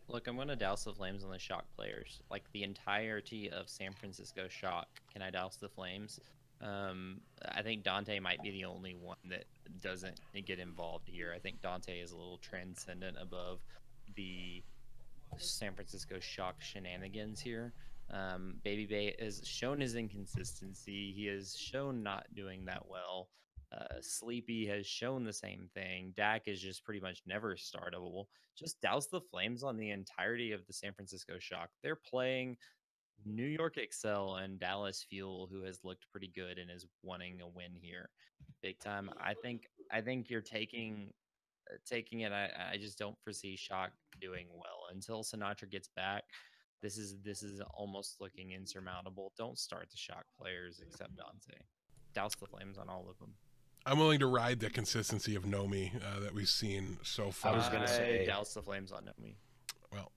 Look, I'm going to douse the flames on the Shock players. Like the entirety of San Francisco Shock, can I douse the flames? I think Dante might be the only one that doesn't get involved here. I think Dante is a little transcendent above the San Francisco Shock shenanigans here. Baby Bay has shown his inconsistency. He has shown not doing that well. Sleepy has shown the same thing. Dak is just pretty much never startable. Just douse the flames on the entirety of the San Francisco Shock. They're playing New York Excel and Dallas Fuel, who has looked pretty good and is wanting a win here, big time. I think you're taking it. I just don't foresee Shock doing well until Sinatra gets back. This is almost looking insurmountable. Don't start the Shock players except Dante. Douse the flames on all of them. I'm willing to ride the consistency of Nomi that we've seen so far. I was going to say douse the flames on Nomi. Well,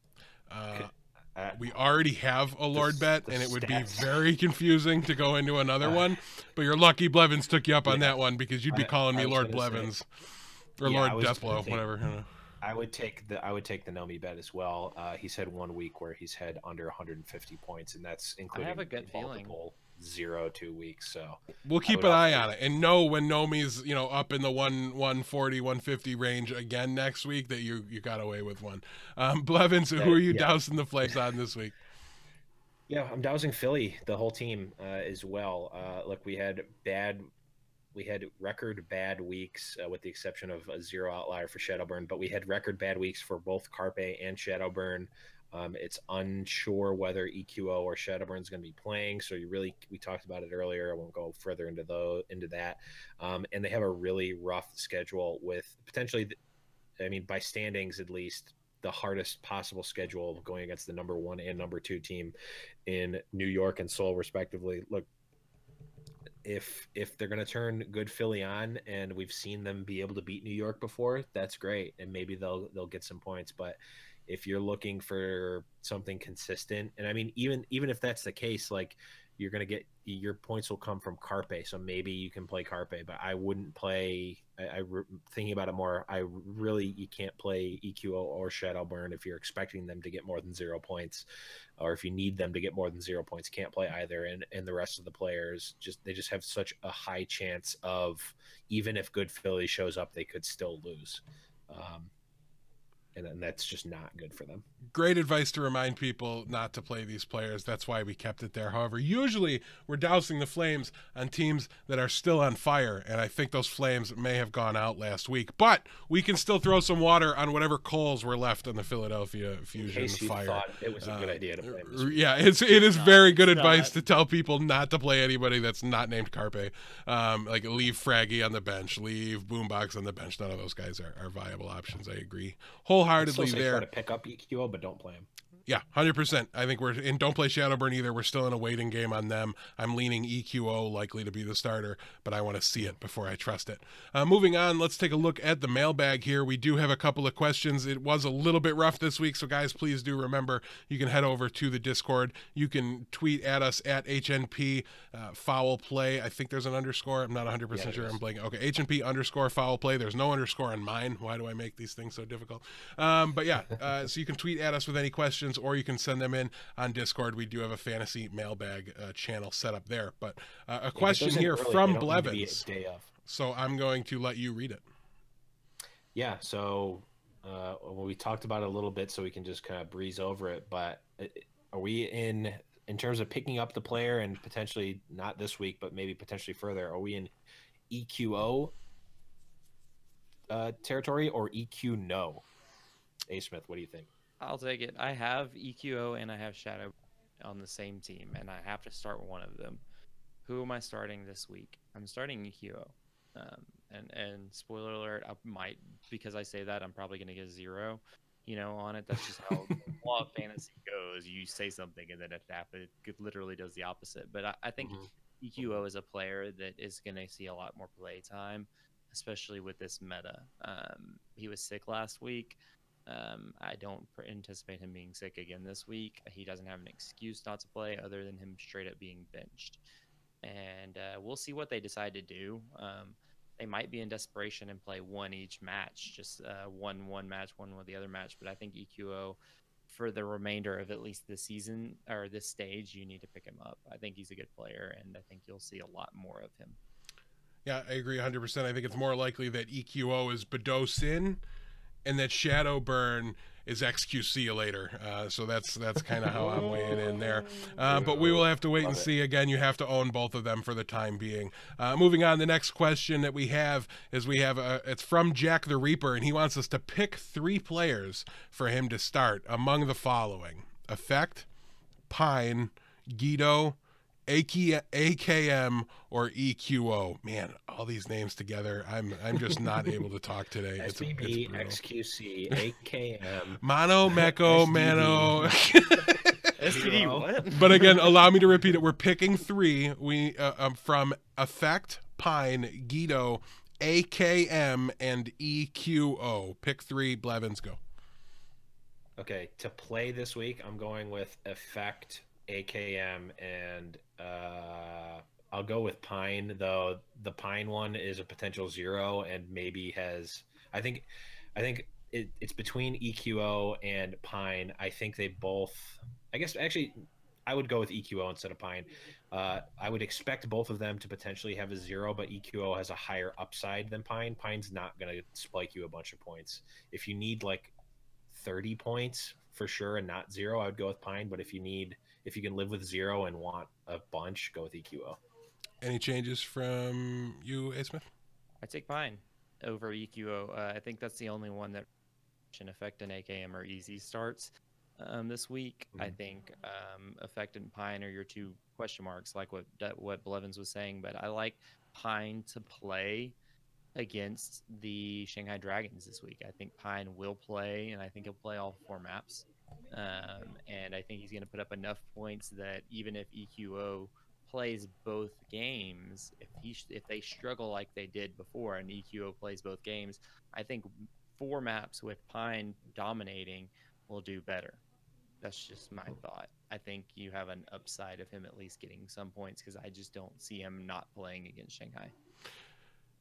we already have a Lord bet, and it would be very confusing to go into another one. But you're lucky Blevins took you up on that one because you'd be calling me Lord Blevins or Lord DeathBlow, whatever. I would take the Nomi bet as well. He's had 1 week where he's had under 150 points, and that's including I have a gut feeling. 0-2 weeks. So we'll keep an eye on it and know when Nomi's up in the 140, 150 range again next week that you got away with one. Blevins, who are you dousing the flames on this week? Yeah, I'm dousing Philly, the whole team as well. Look, we had record bad weeks with the exception of a 0 outlier for Shadowburn, but we had record bad weeks for both Carpe and Shadowburn. It's unsure whether EQO or Shadowburn is going to be playing, so we talked about it earlier. I won't go further into that. And they have a really rough schedule with potentially, by standings at least, the hardest possible schedule going against the number 1 and number 2 team in New York and Seoul, respectively. Look, if they're going to turn good Philly on, and we've seen them be able to beat New York before, that's great, and maybe they'll get some points. But if you're looking for something consistent, and even if that's the case, like, you're going to get your points will come from Carpe, so maybe you can play Carpe, but I wouldn't play. Thinking about it more, you can't play EQO or Shadowburn if you're expecting them to get more than 0 points, or if you need them to get more than 0 points, can't play either. And the rest of the players they just have such a high chance of, even if good Philly shows up, they could still lose. And that's just not good for them. Great advice to remind people not to play these players. That's why we kept it there. However, usually we're dousing the flames on teams that are still on fire, and I think those flames may have gone out last week. But we can still throw some water on whatever coals were left on the Philadelphia Fusion in case you fire. Thought it was a good idea to play this week. Yeah, it is very good advice to tell people not to play anybody that's not named Carpe. Like, leave Fraggy on the bench, leave Boombox on the bench. None of those guys are viable options. I agree wholeheartedly there. Try to pick up EQO, but don't play him. Yeah, 100%. I think and don't play Shadowburn either. We're still in a waiting game on them. I'm leaning EQO likely to be the starter, but I want to see it before I trust it. Moving on, let's take a look at the mailbag here. We do have a couple of questions. It was a little bit rough this week, so guys, please do remember you can head over to the Discord. You can tweet at us at HNP foul play. I think there's an underscore. I'm not 100% sure. I'm blanking. Okay, HNP underscore foul play. There's no underscore on mine. Why do I make these things so difficult? But yeah, so you can tweet at us with any questions, or you can send them in on Discord. We do have a fantasy mailbag channel set up there. But a question here from Blevins. So I'm going to let you read it. Yeah, so we talked about it a little bit, so we can just kind of breeze over it. But are we in terms of picking up the player and potentially not this week, but maybe potentially further, are we in EQO territory or EQ no? Asmith, what do you think? I'll take it. I have EQO and I have Shadow on the same team, and I have to start one of them. Who am I starting this week? I'm starting EQO. And spoiler alert, I might, because I say that, I'm probably going to get 0, on it. That's just how a lot of fantasy goes. You say something and then it literally does the opposite. But I think EQO is a player that is going to see a lot more play time, especially with this meta. He was sick last week. I don't anticipate him being sick again this week. He doesn't have an excuse not to play other than him straight up being benched. And we'll see what they decide to do. They might be in desperation and play one each match, just one match, one with the other match. But I think EQO, for the remainder of at least this season or this stage, you need to pick him up. I think he's a good player, and I think you'll see a lot more of him. Yeah, I agree 100%. I think it's more likely that EQO is Bedeau Sin and that Shadowburn is XQC later. So that's kind of how I'm weighing in there. But we will have to wait and see. Again, you have to own both of them for the time being. Moving on, the next question that we have is it's from Jack the Reaper, and he wants us to pick 3 players for him to start among the following: Effect, Pine, Guido, AKM, or EQO. Man, all these names together, I'm just not able to talk today. SBB, XQC, AKM, Mono, Meko, Mano. SBD, what? But again, allow me to repeat it. We're picking 3. We from Effect, Pine, Guido, AKM, and EQO. Pick 3. Blevins, go. Okay, to play this week, I'm going with Effect, AKM, and I'll go with Pine, though the Pine one is a potential 0 and maybe has I think it's between EQO and Pine. I think they both, I guess actually I would go with EQO instead of Pine. I would expect both of them to potentially have a 0, but EQO has a higher upside than Pine. Pine's not going to spike you a bunch of points. If you need like 30 points for sure and not 0, I would go with Pine. But if you can live with 0 and want a bunch, go with EQO. Any changes from you, A. Smith? I take Pine over EQO. I think that's the only one that Effect and AKM are easy starts this week. I think Effect and Pine are your 2 question marks, like what Blevins was saying. But I like Pine to play against the Shanghai Dragons this week. I think Pine will play, and I think he'll play all 4 maps. And I think he's going to put up enough points that even if EQO plays both games, if they struggle like they did before and EQO plays both games, I think 4 maps with Pine dominating will do better. That's just my thought. I think you have an upside of him at least getting some points, because I just don't see him not playing against Shanghai.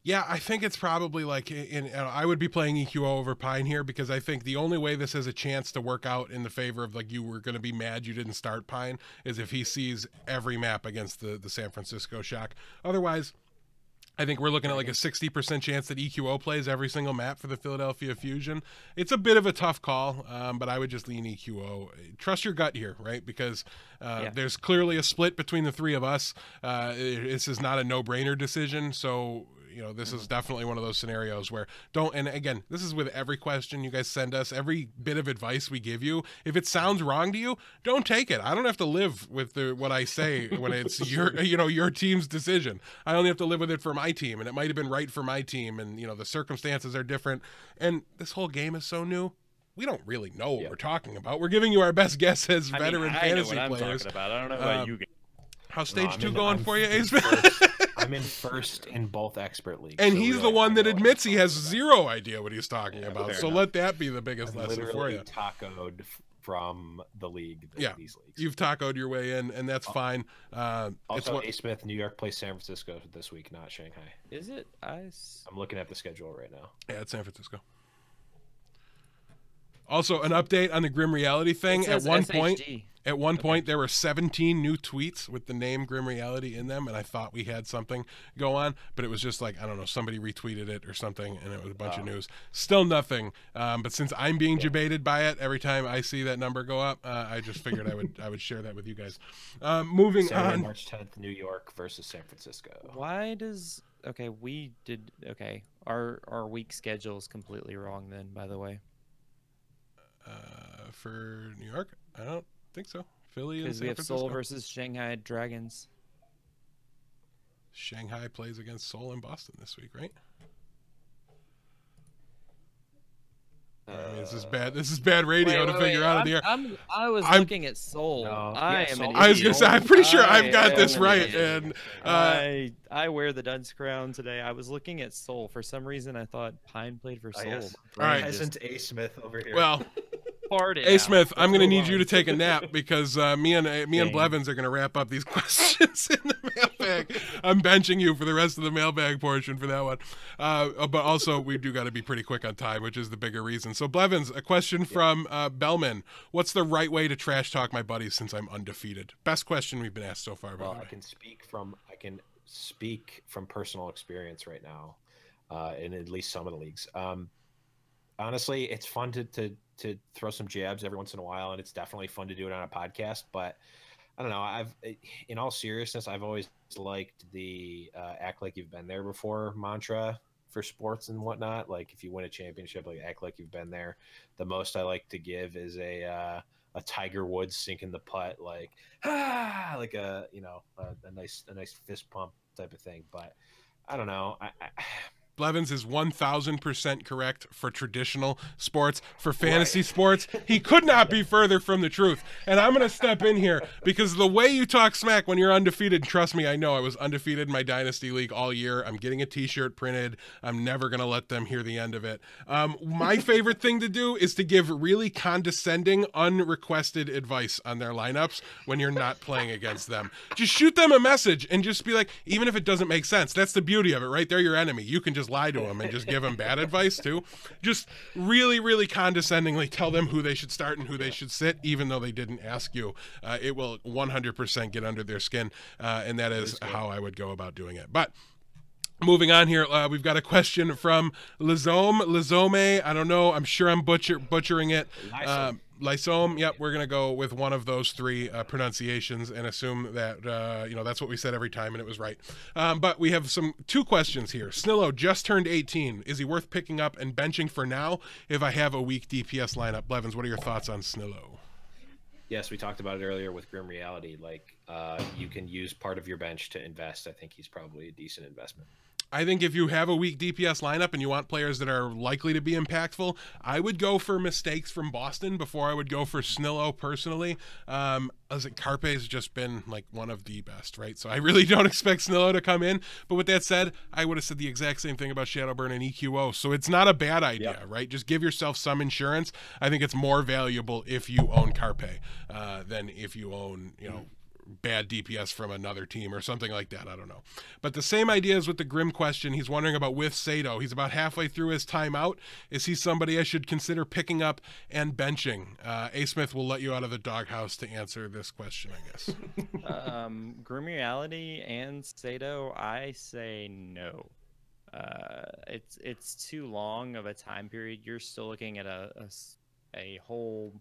Yeah, I think it's probably like I would be playing EQO over Pine here, because I think the only way this has a chance to work out in the favor of, like, you were going to be mad you didn't start Pine is if he sees every map against the San Francisco Shock. Otherwise, I think we're looking at like a 60% chance that EQO plays every single map for the Philadelphia Fusion. It's a bit of a tough call, but I would just lean EQO. Trust your gut here, right? Because there's clearly a split between the 3 of us. This is not a no-brainer decision, so this is definitely one of those scenarios where and again, this is with every question you guys send us, every bit of advice we give you. If it sounds wrong to you, don't take it. I don't have to live with what I say when it's your team's decision. I only have to live with it for my team, and it might have been right for my team, and the circumstances are different. And this whole game is so new. we don't really know what we're talking about. We're giving you our best guess as I veteran mean, fantasy I know what players. I'm talking about. I don't know about you guys. How's stage 2 going I'm for you, Ace? I'm in first in both expert leagues. And so he's really, the one I that know what admits I'm he has talking about. zero idea what he's talking about. fair So enough. let that be the biggest I've lesson for literally you. tacoed from the league. These leagues. You've tacoed your way in, and that's fine. Also, Asmith, New York plays San Francisco this week, not Shanghai. Is it? I'm looking at the schedule right now. Yeah, it's San Francisco. Also, an update on the Grim Reality thing. It says At one point, there were 17 new tweets with the name Grim Reality in them, and I thought we had something go on, but it was just like, I don't know, somebody retweeted it or something, and it was a bunch of news. Still nothing. But since I'm being debated by it every time I see that number go up, I just figured I would share that with you guys. Moving Saturday, on. March 10th, New York versus San Francisco. Why does our week schedule is completely wrong then, by the way. For New York? I don't think so. Philly and Because San we have Francisco. Seoul versus Shanghai Dragons. Shanghai plays against Seoul and Boston this week, right? I mean, this is bad radio to figure out of the air. I was looking at Seoul. No. I Yeah, am Seoul. an I was gonna idiot. say, I'm pretty sure I've got I this am right, an and I wear the dunce crown today. I was looking at Seoul for some reason. I thought Pine played for Seoul. Yes. All right. Peasant A. Smith over here. well, Farted A. out. Smith, I'm Let's gonna move need you on. to take a nap because me and Blevins are gonna wrap up these questions in the mailbag. I'm benching you for the rest of the mailbag portion for that one, but also we do got to be pretty quick on time, which is the bigger reason. So Blevins, a question from Bellman: what's the right way to trash talk my buddies since I'm undefeated? Best question we've been asked so far. By well, the way. I can speak from personal experience right now, in at least some of the leagues. Honestly, it's fun to throw some jabs every once in a while, and it's definitely fun to do it on a podcast. But I don't know. In all seriousness, I've always liked the act like you've been there before mantra for sports and whatnot. Like if you win a championship, like act like you've been there. The most I like to give is a Tiger Woods sinking the putt, like like a nice fist pump type of thing. But I don't know. Blevins is 1,000% correct for traditional sports. For fantasy sports, he could not be further from the truth. And I'm going to step in here because the way you talk smack when you're undefeated, trust me, I know I was undefeated in my Dynasty League all year. I'm getting a t-shirt printed. I'm never going to let them hear the end of it. My favorite thing to do is to give really condescending, unrequested advice on their lineups when you're not playing against them. Just shoot them a message and just be like, even if it doesn't make sense, that's the beauty of it, right? They're your enemy. You can just lie to them and just give them bad advice too. Just really, really condescendingly tell them who they should start and who they should sit, even though they didn't ask you. It will 100% get under their skin, and that is how I would go about doing it. But moving on here, we've got a question from Lizome. I don't know. I'm sure I'm butchering it. Lysome. Yep, we're gonna go with one of those three pronunciations and assume that that's what we said every time and it was right. But we have two questions here. Snillo just turned 18. Is he worth picking up and benching for now if I have a weak DPS lineup? Blevins, what are your thoughts on Snillo? Yes, we talked about it earlier with Grim Reality. Like you can use part of your bench to invest. I think he's probably a decent investment. I think if you have a weak DPS lineup and you want players that are likely to be impactful, I would go for mistakes from Boston before I would go for Snillo personally. Carpe's just been like one of the best, right? So I really don't expect Snillo to come in. But with that said, I would have said the exact same thing about Shadowburn and EQO. So it's not a bad idea, right? Just give yourself some insurance. I think it's more valuable if you own Carpe than if you own, bad DPS from another team or something like that. I don't know. But the same idea is with the Grim question. He's wondering about with Sato. He's about halfway through his timeout. Is he somebody I should consider picking up and benching? A. Smith will let you out of the doghouse to answer this question, I guess. Grim Reality and Sato, I say no. It's too long of a time period. You're still looking at a whole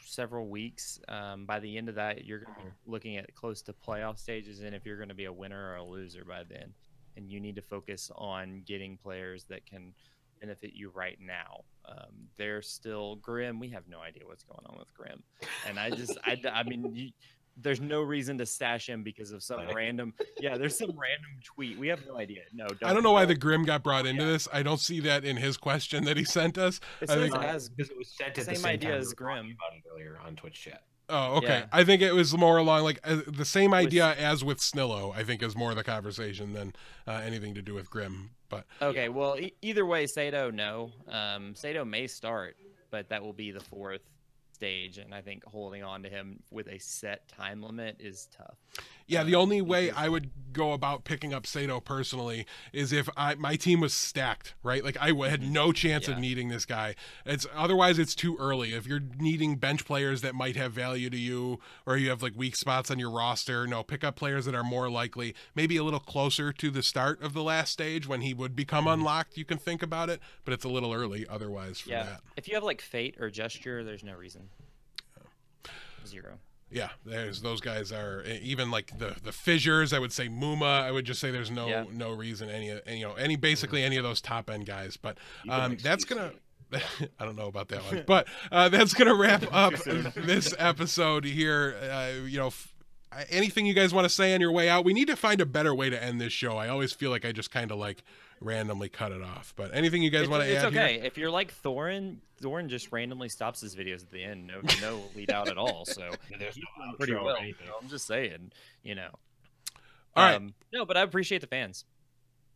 several weeks. By the end of that, you're going to be looking at close to playoff stages, and if you're going to be a winner or a loser by then, and you need to focus on getting players that can benefit you right now. They're still Grim. We have no idea what's going on with Grim, and I mean, there's no reason to stash him because of some random. Yeah, there's some random tweet. We have no idea. No, I don't know why the Grim got brought into this. I don't see that in his question that he sent us. It I says think because it was sent at the same same idea time as we were talking Grim. about it earlier on Twitch chat. Oh, okay. Yeah. I think it was more along like the same idea as with Snillo. I think is more the conversation than anything to do with Grim. But Okay, well, either way, Sato, no. Sato may start, but that will be the 4th stage, and I think holding on to him with a set time limit is tough. yeah, the only way I would go about picking up Sato personally is if my team was stacked, right? Like I had no chance of needing this guy. Otherwise it's too early. If you're needing bench players that might have value to you, or you have like weak spots on your roster, no, pick up players that are more likely, maybe a little closer to the start of the last stage when he would become unlocked. You can think about it, but it's a little early otherwise for that. If you have like Fate or Gesture, there's no reason. 0. Yeah, those guys are even like the fissures. I would say Muma. I would just say there's no reason basically any of those top end guys. But that's gonna. I don't know about that one, but that's gonna wrap up this episode here. Anything you guys want to say on your way out? We need to find a better way to end this show. I always feel like I just kind of like randomly cut it off. But anything you guys want to add? It's okay. If you're like Thorin just randomly stops his videos at the end. No lead out at all. So there's no pretty well. I'm just saying, All right. No, but I appreciate the fans.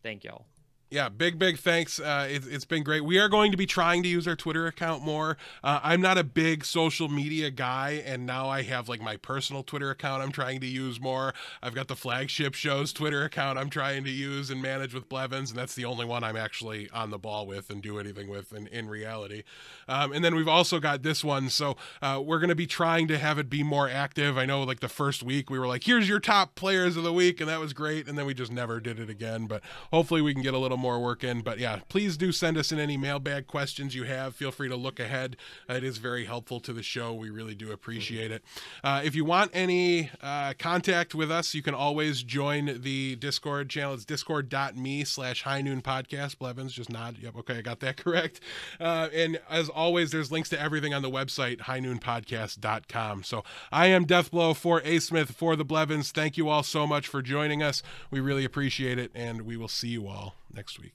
Thank y'all. Yeah, big thanks. It's been great. We are going to be trying to use our Twitter account more. I'm not a big social media guy, and now I have like my personal Twitter account I'm trying to use more. I've got the flagship show's Twitter account I'm trying to use and manage with Blevins, and that's the only one I'm actually on the ball with and do anything with in reality. And then we've also got this one, so we're going to be trying to have it be more active. I know like the first week we were like, here's your top players of the week, and that was great, and then we just never did it again, but hopefully we can get a little more work in. But yeah, please do send us in any mailbag questions you have. Feel free to look ahead. It is very helpful to the show. We really do appreciate it. If you want any contact with us, you can always join the Discord channel. It's discord.me/highnoonpodcast. Blevins, just nod. Yep, okay, I got that correct. And as always, there's links to everything on the website, highnoonpodcast.com. So I am DeathBlow for Asmith for the Blevins. Thank you all so much for joining us. We really appreciate it, and we will see you all next week.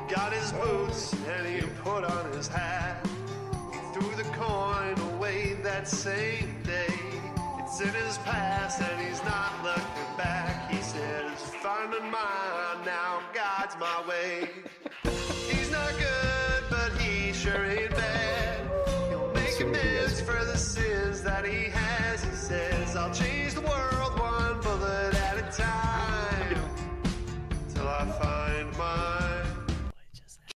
Got his boots and he put on his hat. He threw the coin away that same day. It's in his past and he's not looking back. He says, finding mine now, God's my way. He's not good, but he sure ain't bad. He'll make amends for the sins that he has, he said.